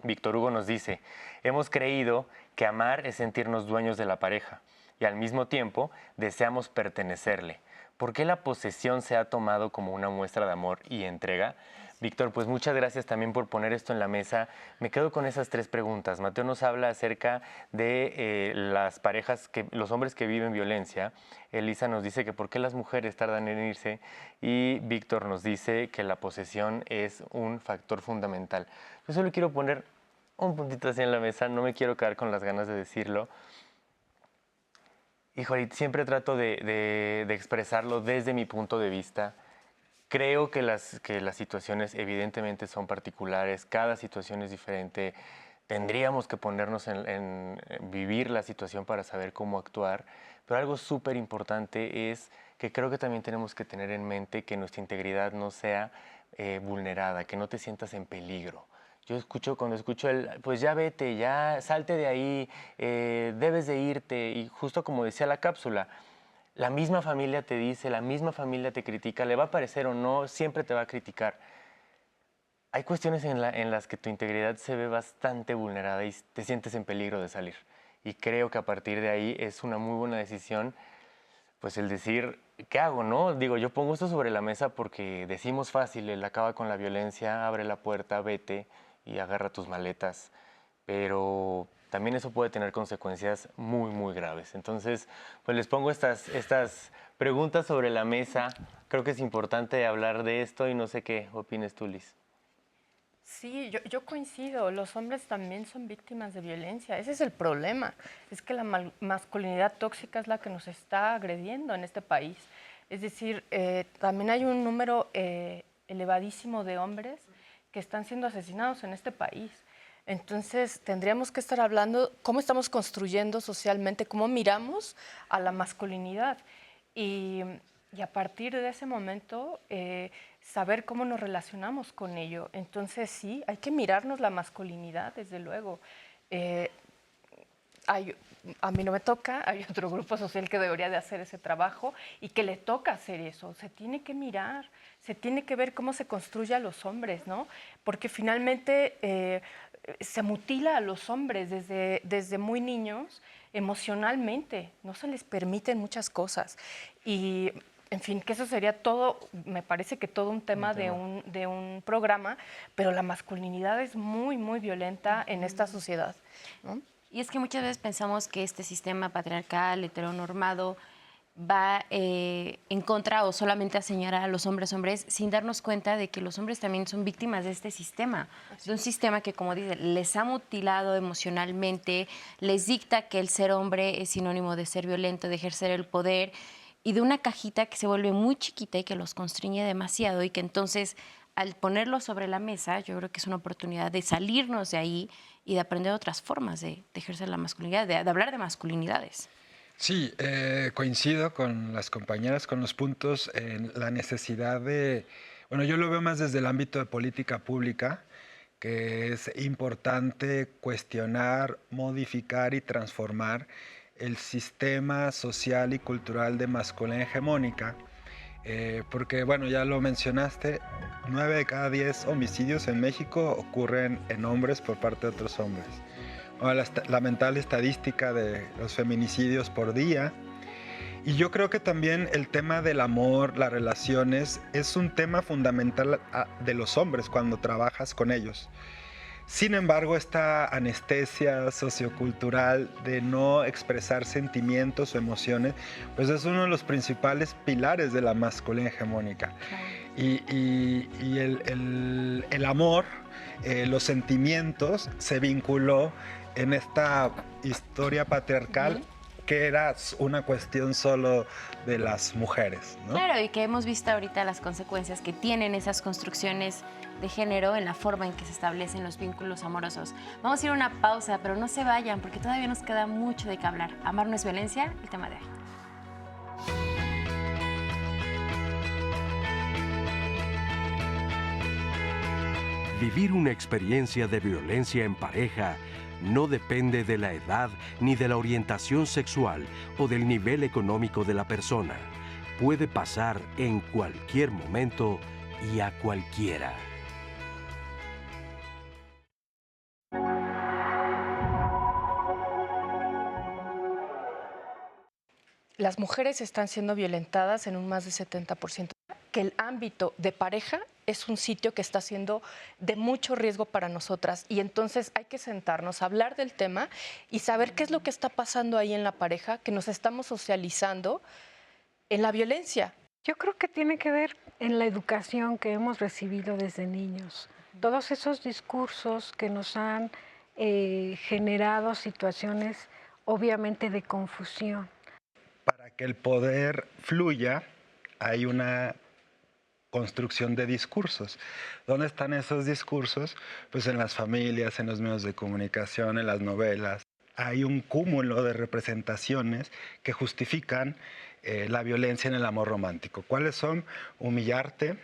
[SPEAKER 3] Víctor Hugo nos dice, hemos creído que amar es sentirnos dueños de la pareja y al mismo tiempo deseamos pertenecerle. ¿Por qué la posesión se ha tomado como una muestra de amor y entrega? Víctor, pues muchas gracias también por poner esto en la mesa. Me quedo con esas tres preguntas. Mateo nos habla acerca de las parejas, los hombres que viven violencia. Elisa nos dice que por qué las mujeres tardan en irse. Y Víctor nos dice que la posesión es un factor fundamental. Yo solo quiero poner un puntito así en la mesa, no me quiero quedar con las ganas de decirlo. Híjole, siempre trato de expresarlo desde mi punto de vista. Creo que las situaciones evidentemente son particulares, cada situación es diferente. Tendríamos que ponernos en vivir la situación para saber cómo actuar, pero algo súper importante es que creo que también tenemos que tener en mente que nuestra integridad no sea vulnerada, que no te sientas en peligro. Cuando escucho pues ya vete, ya salte de ahí, debes de irte, y justo como decía la cápsula, la misma familia te dice, la misma familia te critica, le va a parecer o no, siempre te va a criticar. Hay cuestiones en las que tu integridad se ve bastante vulnerada y te sientes en peligro de salir. Y creo que a partir de ahí es una muy buena decisión, pues el decir, ¿qué hago, no? Digo, yo pongo esto sobre la mesa porque decimos fácil, el acaba con la violencia, abre la puerta, vete y agarra tus maletas, pero también eso puede tener consecuencias muy, muy graves. Entonces, pues les pongo estas preguntas sobre la mesa. Creo que es importante hablar de esto y no sé qué opines tú, Liz.
[SPEAKER 5] Sí, yo coincido. Los hombres también son víctimas de violencia. Ese es el problema. Es que la masculinidad tóxica es la que nos está agrediendo en este país. Es decir, también hay un número elevadísimo de hombres que están siendo asesinados en este país. Entonces, tendríamos que estar hablando cómo estamos construyendo socialmente, cómo miramos a la masculinidad. Y Y a partir de ese momento, saber cómo nos relacionamos con ello. Entonces sí, hay que mirarnos la masculinidad, desde luego. A mí no me toca, hay otro grupo social que debería de hacer ese trabajo y que le toca hacer eso. Se tiene que mirar, se tiene que ver cómo se construye a los hombres, ¿no? Porque finalmente se mutila a los hombres desde muy niños emocionalmente, no se les permiten muchas cosas. Y en fin, que eso sería todo, me parece que todo un tema de un programa, pero la masculinidad es muy, muy violenta en esta sociedad, ¿no?
[SPEAKER 2] Y es que muchas veces pensamos que este sistema patriarcal, heteronormado, va en contra o solamente a señalar a los hombres sin darnos cuenta de que los hombres también son víctimas de este sistema. De un sistema que, como dice, les ha mutilado emocionalmente, les dicta que el ser hombre es sinónimo de ser violento, de ejercer el poder, y de una cajita que se vuelve muy chiquita y que los constriñe demasiado, y que entonces, al ponerlo sobre la mesa, yo creo que es una oportunidad de salirnos de ahí y de aprender otras formas de ejercer la masculinidad, de hablar de masculinidades.
[SPEAKER 4] Sí, coincido con las compañeras, con los puntos en la necesidad de, bueno, yo lo veo más desde el ámbito de política pública, que es importante cuestionar, modificar y transformar el sistema social y cultural de masculinidad hegemónica, porque, bueno, ya lo mencionaste, 9 de cada 10 homicidios en México ocurren en hombres por parte de otros hombres. La lamentable estadística de los feminicidios por día. Y yo creo que también el tema del amor, las relaciones, es un tema fundamental de los hombres cuando trabajas con ellos. Sin embargo, esta anestesia sociocultural de no expresar sentimientos o emociones, pues es uno de los principales pilares de la masculinidad hegemónica. Y el amor, los sentimientos, se vinculó en esta historia patriarcal que era una cuestión solo de las mujeres, ¿no?
[SPEAKER 2] Claro, y que hemos visto ahorita las consecuencias que tienen esas construcciones de género en la forma en que se establecen los vínculos amorosos. Vamos a ir a una pausa, pero no se vayan porque todavía nos queda mucho de qué hablar. Amar no es violencia, el tema de hoy.
[SPEAKER 1] Vivir una experiencia de violencia en pareja no depende de la edad ni de la orientación sexual o del nivel económico de la persona. Puede pasar en cualquier momento y a cualquiera.
[SPEAKER 5] Las mujeres están siendo violentadas en un más de 70%. Que el ámbito de pareja es un sitio que está siendo de mucho riesgo para nosotras, y entonces hay que sentarnos a hablar del tema y saber qué es lo que está pasando ahí en la pareja, que nos estamos socializando en la violencia.
[SPEAKER 6] Yo creo que tiene que ver en la educación que hemos recibido desde niños. Todos esos discursos que nos han generado situaciones obviamente de confusión.
[SPEAKER 4] Para que el poder fluya, hay una construcción de discursos. ¿Dónde están esos discursos? Pues en las familias, en los medios de comunicación, en las novelas. Hay un cúmulo de representaciones que justifican la violencia en el amor romántico. ¿Cuáles son? Humillarte,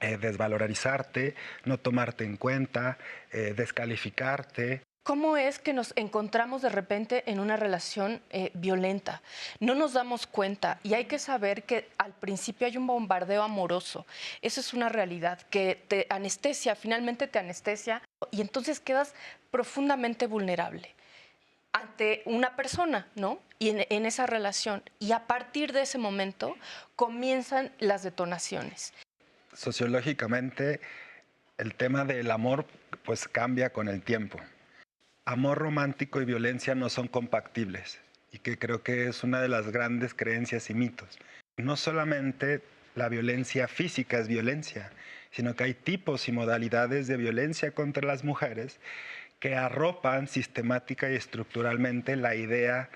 [SPEAKER 4] desvalorizarte, no tomarte en cuenta, descalificarte.
[SPEAKER 5] ¿Cómo es que nos encontramos de repente en una relación violenta? No nos damos cuenta, y hay que saber que al principio hay un bombardeo amoroso. Eso es una realidad que te anestesia, finalmente te anestesia, y entonces quedas profundamente vulnerable ante una persona, ¿no? Y en esa relación. Y a partir de ese momento comienzan las detonaciones.
[SPEAKER 4] Sociológicamente, el tema del amor pues cambia con el tiempo. Amor romántico y violencia no son compatibles, y que creo que es una de las grandes creencias y mitos. No solamente la violencia física es violencia, sino que hay tipos y modalidades de violencia contra las mujeres que arropan sistemática y estructuralmente la idea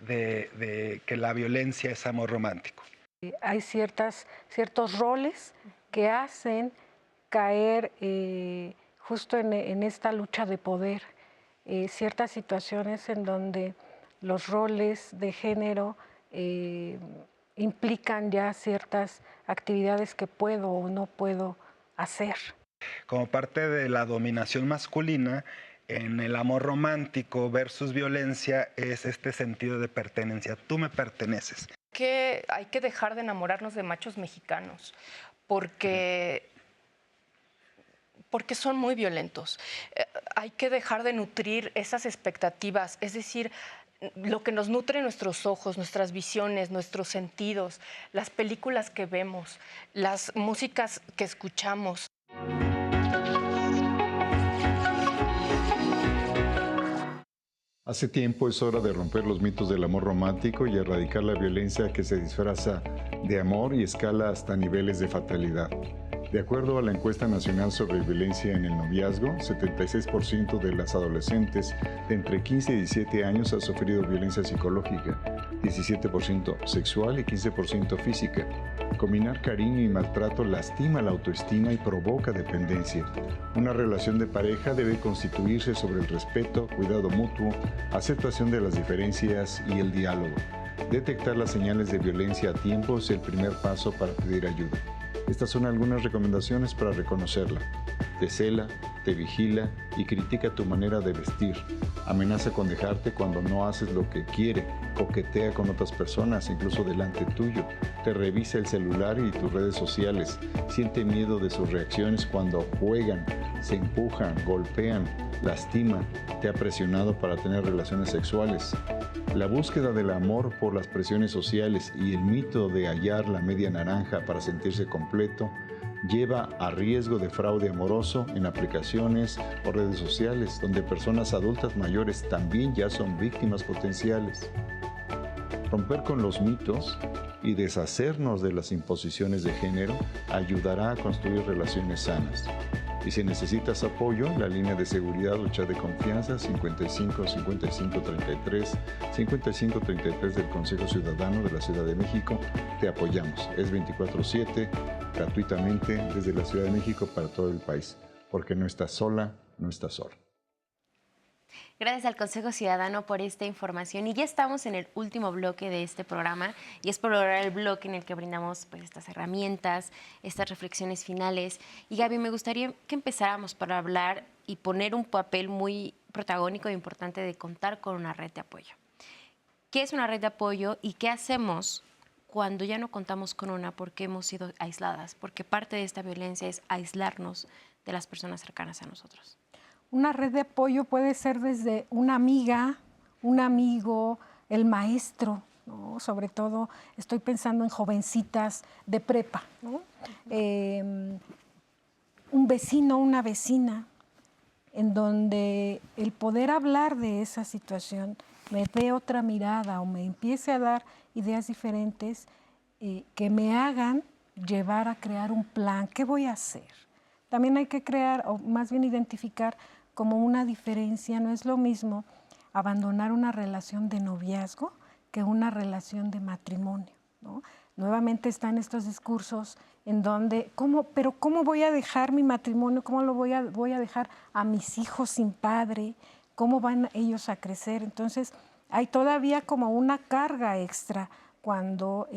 [SPEAKER 4] de que la violencia es amor romántico.
[SPEAKER 6] Hay ciertos roles que hacen caer justo en esta lucha de poder. Ciertas situaciones en donde los roles de género implican ya ciertas actividades que puedo o no puedo hacer.
[SPEAKER 4] Como parte de la dominación masculina, en el amor romántico versus violencia es este sentido de pertenencia. Tú me perteneces.
[SPEAKER 5] Que hay que dejar de enamorarnos de machos mexicanos porque son muy violentos. Hay que dejar de nutrir esas expectativas, es decir, lo que nos nutre nuestros ojos, nuestras visiones, nuestros sentidos, las películas que vemos, las músicas que escuchamos.
[SPEAKER 12] Hace tiempo es hora de romper los mitos del amor romántico y erradicar la violencia que se disfraza de amor y escala hasta niveles de fatalidad. De acuerdo a la encuesta nacional sobre violencia en el noviazgo, 76% de las adolescentes de entre 15 y 17 años ha sufrido violencia psicológica, 17% sexual y 15% física. Combinar cariño y maltrato lastima la autoestima y provoca dependencia. Una relación de pareja debe constituirse sobre el respeto, cuidado mutuo, aceptación de las diferencias y el diálogo. Detectar las señales de violencia a tiempo es el primer paso para pedir ayuda. Estas son algunas recomendaciones para reconocerla. Te cela, te vigila y critica tu manera de vestir. Amenaza con dejarte cuando no haces lo que quiere. Coquetea con otras personas, incluso delante tuyo. Te revisa el celular y tus redes sociales. Siente miedo de sus reacciones cuando juegan, se empujan, golpean, lastiman. Te ha presionado para tener relaciones sexuales. La búsqueda del amor por las presiones sociales y el mito de hallar la media naranja para sentirse completo lleva a riesgo de fraude amoroso en aplicaciones o redes sociales, donde personas adultas mayores también ya son víctimas potenciales. Romper con los mitos y deshacernos de las imposiciones de género ayudará a construir relaciones sanas. Y si necesitas apoyo, la línea de seguridad o chat de confianza 55 55 33 55 33 del Consejo Ciudadano de la Ciudad de México, te apoyamos. Es 24/7, gratuitamente desde la Ciudad de México para todo el país, porque no estás sola, no estás solo.
[SPEAKER 2] Gracias al Consejo Ciudadano por esta información. Y ya estamos en el último bloque de este programa y es por lograr el bloque en el que brindamos pues, estas herramientas, estas reflexiones finales. Y Gaby, me gustaría que empezáramos para hablar y poner un papel muy protagónico e importante de contar con una red de apoyo. ¿Qué es una red de apoyo y qué hacemos cuando ya no contamos con una porque hemos sido aisladas? Porque parte de esta violencia es aislarnos de las personas cercanas a nosotros.
[SPEAKER 6] Una red de apoyo puede ser desde una amiga, un amigo, el maestro, ¿no? Sobre todo estoy pensando en jovencitas de prepa, ¿no? Un vecino, una vecina, en donde el poder hablar de esa situación me dé otra mirada o me empiece a dar ideas diferentes que me hagan llevar a crear un plan. ¿Qué voy a hacer? También hay que crear, o más bien identificar como una diferencia. No es lo mismo abandonar una relación de noviazgo que una relación de matrimonio, ¿no? Nuevamente están estos discursos en donde, ¿cómo voy a dejar mi matrimonio? ¿Cómo lo voy a dejar a mis hijos sin padre? ¿Cómo van ellos a crecer? Entonces, hay todavía como una carga extra cuando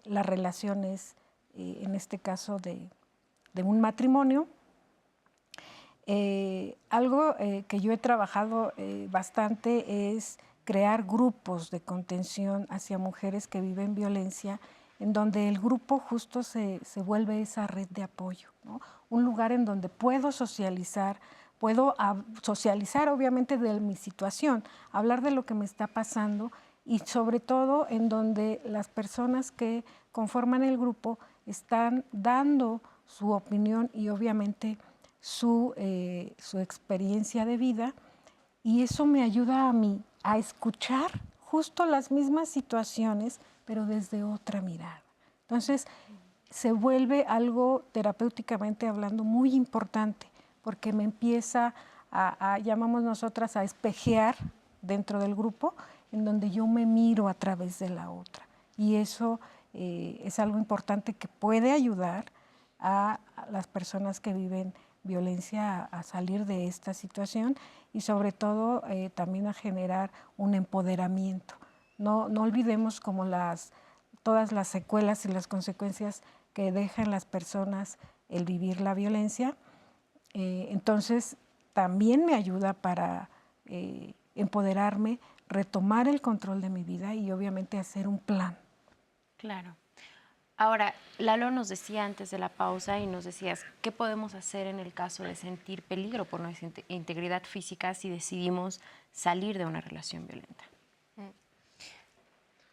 [SPEAKER 6] la relación es, en este caso, de un matrimonio. Algo que yo he trabajado bastante es crear grupos de contención hacia mujeres que viven violencia, en donde el grupo justo se vuelve esa red de apoyo, ¿no? Un lugar en donde puedo socializar obviamente de mi situación, hablar de lo que me está pasando y sobre todo en donde las personas que conforman el grupo están dando su opinión y obviamente su experiencia de vida, y eso me ayuda a mí a escuchar justo las mismas situaciones, pero desde otra mirada. Entonces, se vuelve algo terapéuticamente hablando muy importante, porque me empieza llamamos nosotras, a espejear dentro del grupo, en donde yo me miro a través de la otra. Y eso es algo importante que puede ayudar a las personas que viven violencia a salir de esta situación y sobre todo también a generar un empoderamiento. No olvidemos como todas las secuelas y las consecuencias que deja en las personas el vivir la violencia. Entonces, también me ayuda para empoderarme, retomar el control de mi vida y obviamente hacer un plan.
[SPEAKER 2] Claro. Ahora, Lalo nos decía antes de la pausa y nos decías, ¿qué podemos hacer en el caso de sentir peligro por nuestra integridad física si decidimos salir de una relación violenta?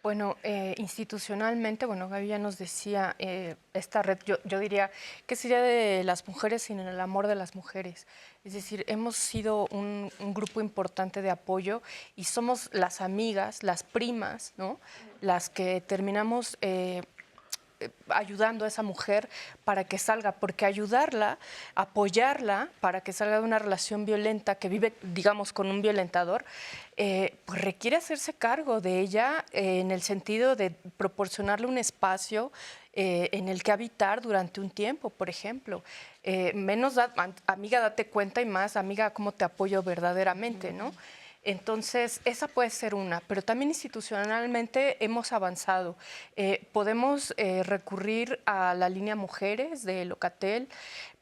[SPEAKER 5] Bueno, institucionalmente, bueno, Gaby ya nos decía, esta red, yo diría, ¿qué sería de las mujeres sin el amor de las mujeres? Es decir, hemos sido un grupo importante de apoyo y somos las amigas, las primas, ¿no? Las que terminamos ayudando a esa mujer para que salga, porque ayudarla, apoyarla para que salga de una relación violenta que vive, digamos, con un violentador, pues requiere hacerse cargo de ella en el sentido de proporcionarle un espacio en el que habitar durante un tiempo, por ejemplo. Menos, amiga, date cuenta, y más, amiga, cómo te apoyo verdaderamente, ¿no? Entonces, esa puede ser una, pero también institucionalmente hemos avanzado. Podemos recurrir a la línea Mujeres de Locatel,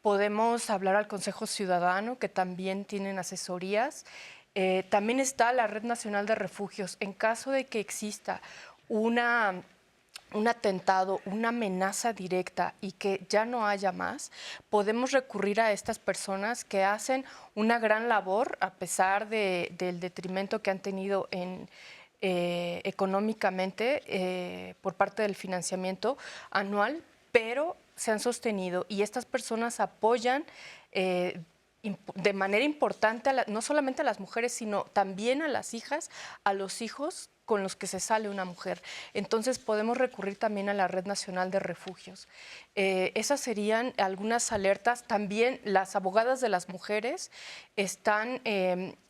[SPEAKER 5] podemos hablar al Consejo Ciudadano, que también tienen asesorías. También está la Red Nacional de Refugios. En caso de que exista un atentado, una amenaza directa y que ya no haya más, podemos recurrir a estas personas que hacen una gran labor a pesar del detrimento que han tenido económicamente por parte del financiamiento anual, pero se han sostenido y estas personas apoyan de manera importante, no solamente a las mujeres, sino también a las hijas, a los hijos con los que se sale una mujer. Entonces podemos recurrir también a la Red Nacional de Refugios. Esas serían algunas alertas. También las abogadas de las mujeres están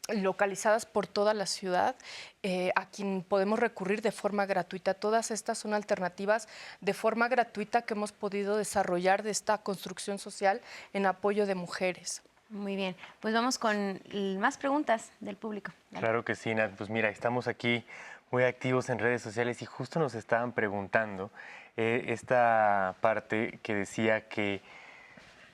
[SPEAKER 5] localizadas por toda la ciudad, a quien podemos recurrir de forma gratuita. Todas estas son alternativas de forma gratuita que hemos podido desarrollar de esta construcción social en apoyo de mujeres.
[SPEAKER 2] Muy bien, pues vamos con más preguntas del público. Dale.
[SPEAKER 3] Claro que sí, Nat. Pues mira, estamos aquí muy activos en redes sociales y justo nos estaban preguntando esta parte que decía que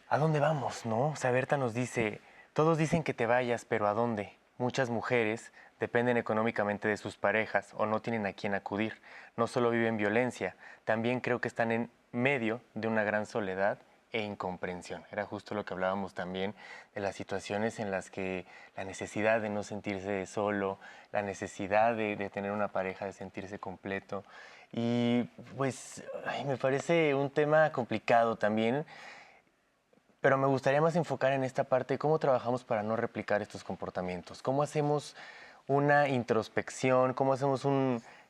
[SPEAKER 3] ¿a dónde vamos, no? O sea, Berta nos dice, todos dicen que te vayas, pero ¿a dónde? Muchas mujeres dependen económicamente de sus parejas o no tienen a quién acudir. No solo viven violencia, también creo que están en medio de una gran soledad e incomprensión. Era justo lo que hablábamos también de las situaciones en las que la necesidad de no sentirse solo, la necesidad de tener una pareja, de sentirse completo. Y pues me parece un tema complicado también, pero me gustaría más enfocar en esta parte de cómo trabajamos para no replicar estos comportamientos. ¿Cómo hacemos una introspección? ¿Cómo hacemos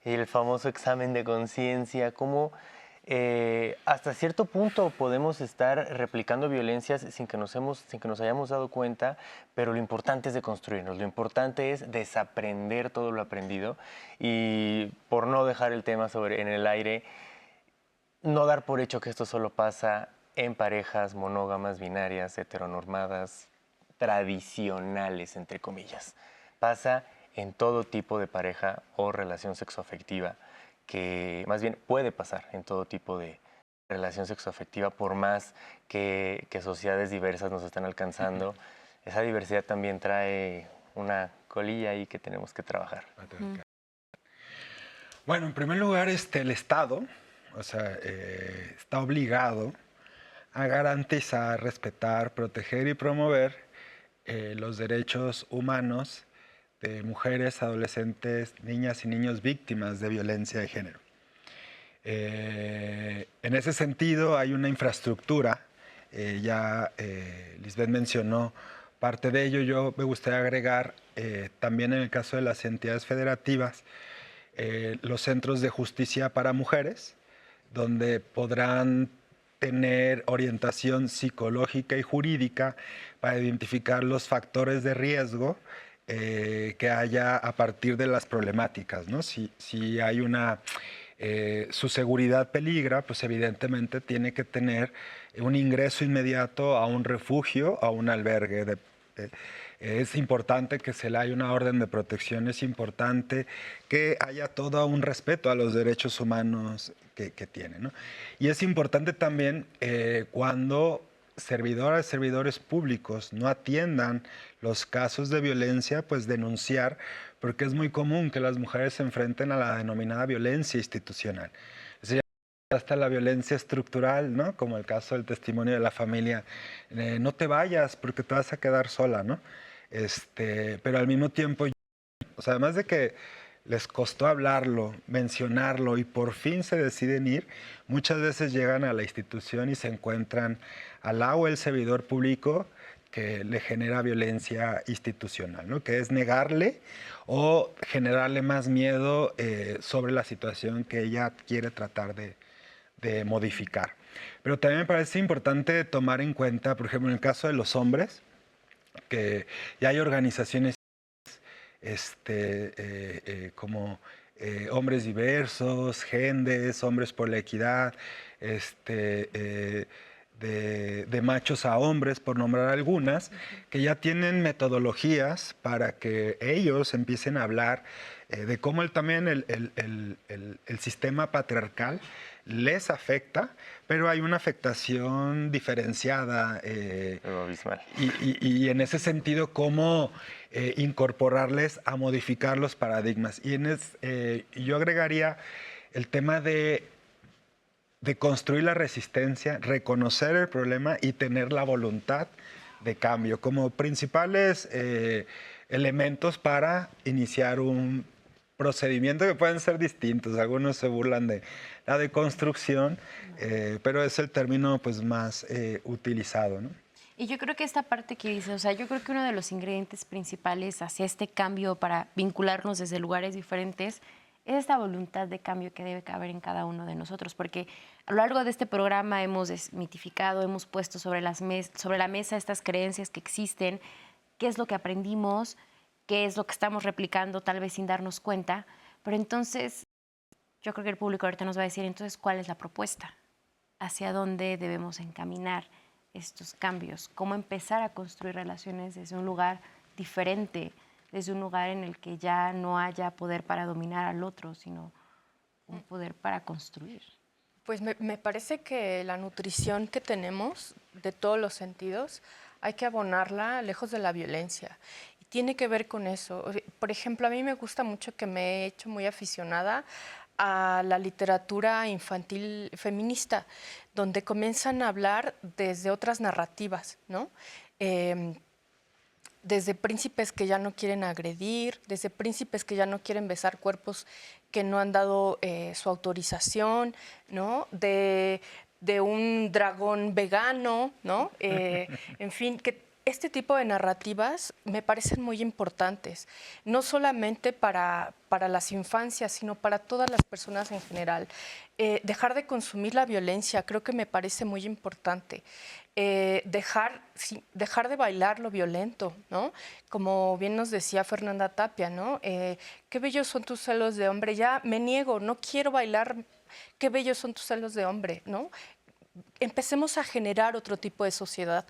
[SPEAKER 3] el famoso examen de conciencia? ¿Cómo hasta cierto punto podemos estar replicando violencias sin que nos hayamos dado cuenta, pero lo importante es deconstruirnos, lo importante es desaprender todo lo aprendido y por no dejar el tema en el aire, no dar por hecho que esto solo pasa en parejas monógamas, binarias, heteronormadas, tradicionales, entre comillas. Pasa en todo tipo de pareja o relación sexoafectiva, que más bien puede pasar en todo tipo de relación sexoafectiva, por más que sociedades diversas nos están alcanzando. Esa diversidad también trae una colilla ahí que tenemos que trabajar.
[SPEAKER 4] Bueno, en primer lugar, el Estado, o sea, está obligado a garantizar, respetar, proteger y promover los derechos humanos de mujeres, adolescentes, niñas y niños víctimas de violencia de género. En ese sentido hay una infraestructura, ya Lisbeth mencionó parte de ello. Yo me gustaría agregar también en el caso de las entidades federativas, los centros de justicia para mujeres, donde podrán tener orientación psicológica y jurídica para identificar los factores de riesgo que haya a partir de las problemáticas, ¿no? Si hay su seguridad peligra, pues evidentemente tiene que tener un ingreso inmediato a un refugio, a un albergue. Es importante que se le haya una orden de protección, es importante que haya todo un respeto a los derechos humanos que tiene, ¿no? Y es importante también cuando servidoras, servidores públicos no atiendan los casos de violencia, pues denunciar, porque es muy común que las mujeres se enfrenten a la denominada violencia institucional. Hasta la violencia estructural, ¿no? Como el caso del testimonio de la familia, no te vayas porque te vas a quedar sola, ¿no? Pero al mismo tiempo, o sea, además de que les costó hablarlo, mencionarlo y por fin se deciden ir, muchas veces llegan a la institución y se encuentran al lado o el servidor público que le genera violencia institucional, ¿no? Que es negarle o generarle más miedo sobre la situación que ella quiere tratar de modificar. Pero también me parece importante tomar en cuenta, por ejemplo, en el caso de los hombres, que ya hay organizaciones como hombres diversos, Gendes, Hombres por la Equidad, de machos a hombres, por nombrar algunas, que ya tienen metodologías para que ellos empiecen a hablar de cómo también el sistema patriarcal les afecta, pero hay una afectación diferenciada.
[SPEAKER 3] Abismal.
[SPEAKER 4] Y en ese sentido, cómo incorporarles a modificar los paradigmas. Y yo agregaría el tema de construir la resistencia, reconocer el problema y tener la voluntad de cambio como principales elementos para iniciar un procedimiento que pueden ser distintos. Algunos se burlan de la deconstrucción, pero es el término pues, más utilizado, ¿no?
[SPEAKER 2] Y yo creo que esta parte que dice, o sea, yo creo que uno de los ingredientes principales hacia este cambio para vincularnos desde lugares diferentes es esta voluntad de cambio que debe caber en cada uno de nosotros, porque a lo largo de este programa hemos desmitificado, hemos puesto sobre la mesa estas creencias que existen, qué es lo que aprendimos, qué es lo que estamos replicando tal vez sin darnos cuenta, pero entonces yo creo que el público ahorita nos va a decir, entonces, ¿cuál es la propuesta? ¿Hacia dónde debemos encaminar estos cambios? ¿Cómo empezar a construir relaciones desde un lugar diferente, desde un lugar en el que ya no haya poder para dominar al otro, sino un poder para construir?
[SPEAKER 5] Pues me parece que la nutrición que tenemos de todos los sentidos hay que abonarla lejos de la violencia. Y tiene que ver con eso. Por ejemplo, a mí me gusta mucho que me he hecho muy aficionada a la literatura infantil feminista, donde comienzan a hablar desde otras narrativas, ¿no? Desde príncipes que ya no quieren agredir, desde príncipes que ya no quieren besar cuerpos que no han dado su autorización, ¿no? De un dragón vegano, ¿no? En fin, que este tipo de narrativas me parecen muy importantes, no solamente para las infancias, sino para todas las personas en general. Dejar de consumir la violencia creo que me parece muy importante. Dejar de bailar lo violento, ¿no? Como bien nos decía Fernanda Tapia, ¿no? Qué bellos son tus celos de hombre. Ya me niego, no quiero bailar. Qué bellos son tus celos de hombre, ¿no? Empecemos a generar otro tipo de sociedad,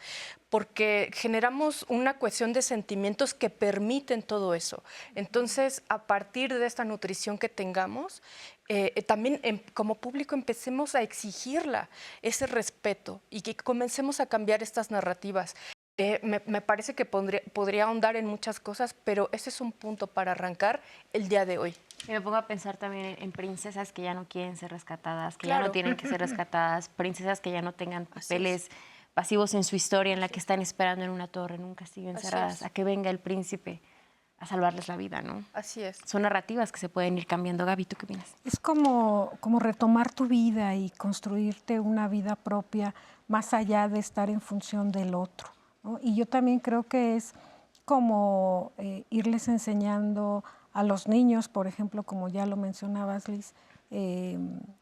[SPEAKER 5] porque generamos una cohesión de sentimientos que permiten todo eso. Entonces, a partir de esta nutrición que tengamos, también como público empecemos a exigirla, ese respeto, y que comencemos a cambiar estas narrativas. Me parece que podría ahondar en muchas cosas, pero ese es un punto para arrancar el día de hoy.
[SPEAKER 2] Y me pongo a pensar también en princesas que ya no quieren ser rescatadas, que
[SPEAKER 5] Claro.
[SPEAKER 2] ya no tienen que ser rescatadas, princesas que ya no tengan papeles pasivos en su historia, en la que están esperando en una torre, en un castillo, encerradas, a que venga el príncipe a salvarles la vida, ¿no?
[SPEAKER 5] Así es.
[SPEAKER 2] Son narrativas que se pueden ir cambiando. Gaby, ¿tú qué opinas?
[SPEAKER 6] Es como retomar tu vida y construirte una vida propia más allá de estar en función del otro, ¿no? Y yo también creo que es como irles enseñando a los niños, por ejemplo, como ya lo mencionabas, Liz,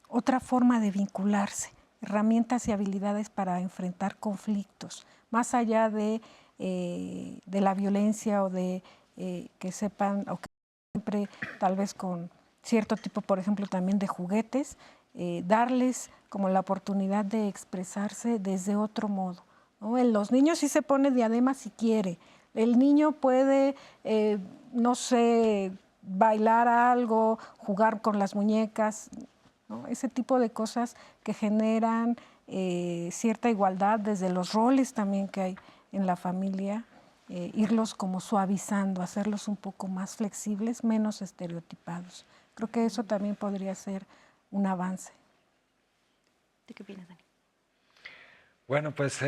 [SPEAKER 6] otra forma de vincularse, herramientas y habilidades para enfrentar conflictos, más allá de la violencia o de que sepan, o que siempre tal vez con cierto tipo, por ejemplo, también de juguetes, darles como la oportunidad de expresarse desde otro modo, ¿no? Los niños sí se pone diadema si quiere, El niño puede, no sé, bailar algo, jugar con las muñecas, ¿no? Ese tipo de cosas que generan cierta igualdad desde los roles también que hay en la familia, irlos como suavizando, hacerlos un poco más flexibles, menos estereotipados. Creo que eso también podría ser un avance.
[SPEAKER 2] ¿Tú qué opinas, Dani?
[SPEAKER 4] Bueno, pues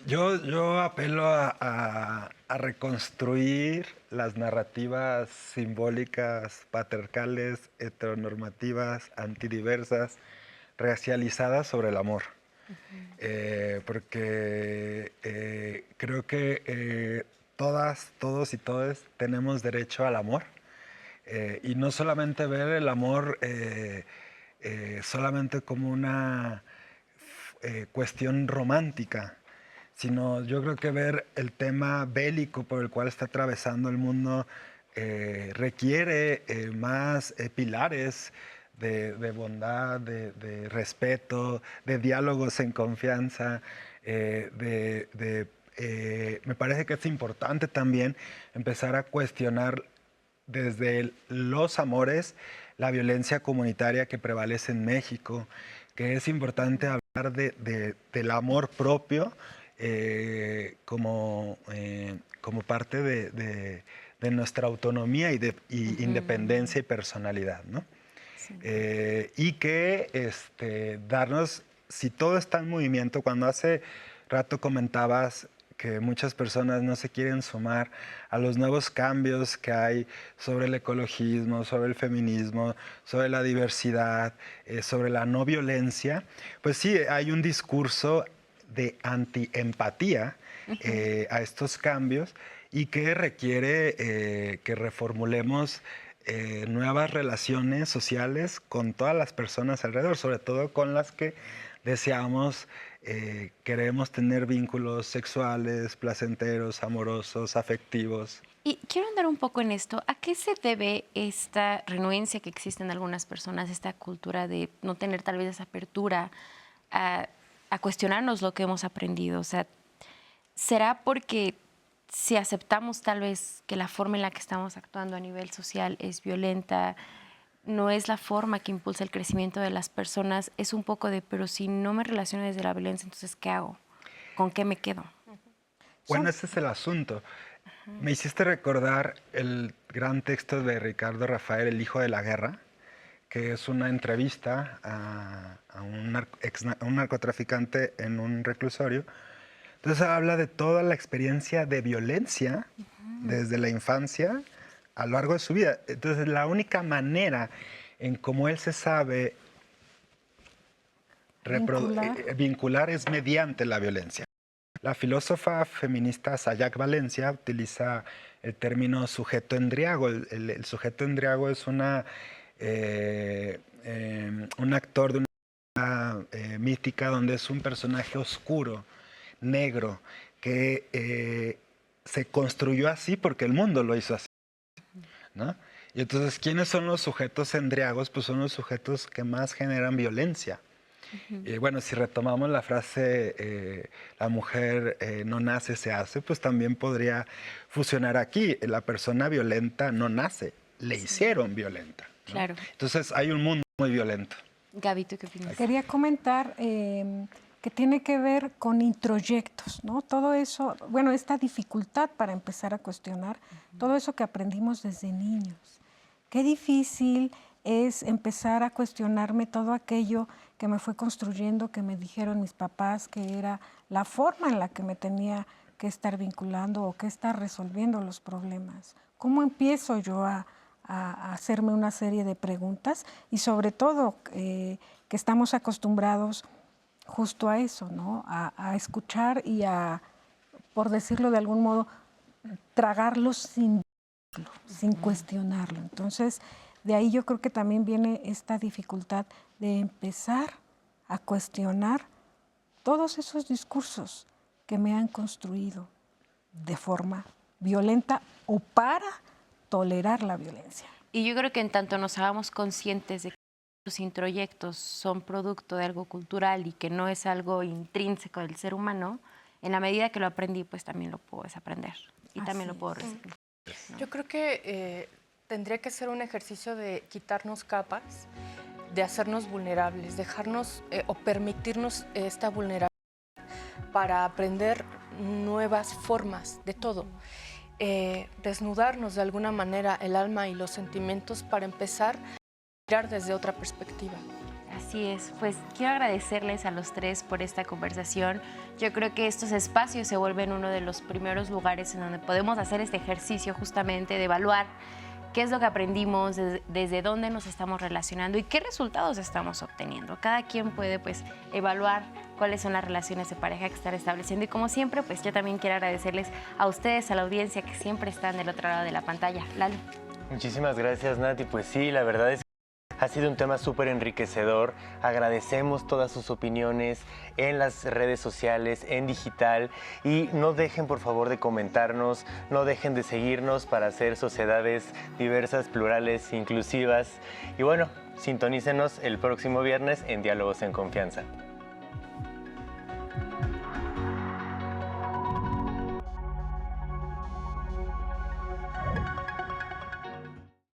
[SPEAKER 4] yo apelo a reconstruir las narrativas simbólicas, patriarcales, heteronormativas, antidiversas, racializadas sobre el amor. Porque creo que todas, todos y todes tenemos derecho al amor. Y no solamente ver el amor solamente como una cuestión romántica, sino yo creo que ver el tema bélico por el cual está atravesando el mundo requiere más pilares de bondad, de respeto, de diálogos en confianza, me parece que es importante también empezar a cuestionar desde los amores la violencia comunitaria que prevalece en México, que es importante hablar del amor propio como parte de nuestra autonomía y independencia y personalidad, ¿no? Sí. Y que darnos, si todo está en movimiento, cuando hace rato comentabas que muchas personas no se quieren sumar a los nuevos cambios que hay sobre el ecologismo, sobre el feminismo, sobre la diversidad, sobre la no violencia, pues sí, hay un discurso de antiempatía a estos cambios y que requiere que reformulemos nuevas relaciones sociales con todas las personas alrededor, sobre todo con las que deseamos, queremos tener vínculos sexuales, placenteros, amorosos, afectivos.
[SPEAKER 2] Y quiero andar un poco en esto. ¿A qué se debe esta renuencia que existe en algunas personas, esta cultura de no tener tal vez esa apertura a cuestionarnos lo que hemos aprendido? O sea, ¿será porque si aceptamos tal vez que la forma en la que estamos actuando a nivel social es violenta, no es la forma que impulsa el crecimiento de las personas? Es un poco de, pero si no me relaciono desde la violencia, entonces ¿qué hago? ¿Con qué me quedo?
[SPEAKER 4] Bueno, ese es el asunto. Me hiciste recordar el gran texto de Ricardo Rafael, El hijo de la guerra, que es una entrevista a un narcotraficante en un reclusorio. Entonces habla de toda la experiencia de violencia desde la infancia a lo largo de su vida. Entonces la manera en cómo él se sabe vincular es mediante la violencia. La filósofa feminista Sayak Valencia utiliza el término sujeto endriago. El sujeto endriago es un actor de una mítica donde es un personaje oscuro, negro, que se construyó así porque el mundo lo hizo así, ¿no? Y entonces, ¿quiénes son los sujetos endriagos? Pues son los sujetos que más generan violencia. Bueno, si retomamos la frase, la mujer no nace, se hace, pues también podría fusionar aquí. La persona violenta no nace, le hicieron violenta, ¿no?
[SPEAKER 2] Claro.
[SPEAKER 4] Entonces hay un mundo muy violento.
[SPEAKER 2] Gaby, ¿tú qué opinas?
[SPEAKER 6] Quería comentar que tiene que ver con introyectos, ¿no? Todo eso, bueno, esta dificultad para empezar a cuestionar todo eso que aprendimos desde niños. Qué difícil es empezar a cuestionarme todo aquello que me fue construyendo, que me dijeron mis papás, que era la forma en la que me tenía que estar vinculando o que estar resolviendo los problemas. ¿Cómo empiezo yo a hacerme una serie de preguntas? Y sobre todo que estamos acostumbrados justo a eso, ¿no? A escuchar y a, por decirlo de algún modo, tragarlo sin cuestionarlo. Entonces, de ahí yo creo que también viene esta dificultad de empezar a cuestionar todos esos discursos que me han construido de forma violenta o para tolerar la violencia.
[SPEAKER 2] Y yo creo que en tanto nos hagamos conscientes de que los introyectos son producto de algo cultural y que no es algo intrínseco del ser humano, en la medida que lo aprendí, pues también lo puedo desaprender y también lo puedo recibir.
[SPEAKER 5] Yo creo que tendría que ser un ejercicio de quitarnos capas, de hacernos vulnerables, dejarnos o permitirnos esta vulnerabilidad para aprender nuevas formas de todo. Desnudarnos de alguna manera el alma y los sentimientos para empezar a mirar desde otra perspectiva.
[SPEAKER 2] Así es, pues quiero agradecerles a los tres por esta conversación. Yo creo que estos espacios se vuelven uno de los primeros lugares en donde podemos hacer este ejercicio justamente de evaluar qué es lo que aprendimos, desde dónde nos estamos relacionando y qué resultados estamos obteniendo. Cada quien puede pues evaluar cuáles son las relaciones de pareja que están estableciendo y como siempre pues yo también quiero agradecerles a ustedes, a la audiencia que siempre están del otro lado de la pantalla. Lalo.
[SPEAKER 3] Muchísimas gracias, Nati. Pues sí, la verdad es que ha sido un tema súper enriquecedor. Agradecemos todas sus opiniones en las redes sociales, en digital. Y no dejen, por favor, de comentarnos, no dejen de seguirnos para hacer sociedades diversas, plurales, inclusivas. Y bueno, sintonícenos el próximo viernes en Diálogos en Confianza.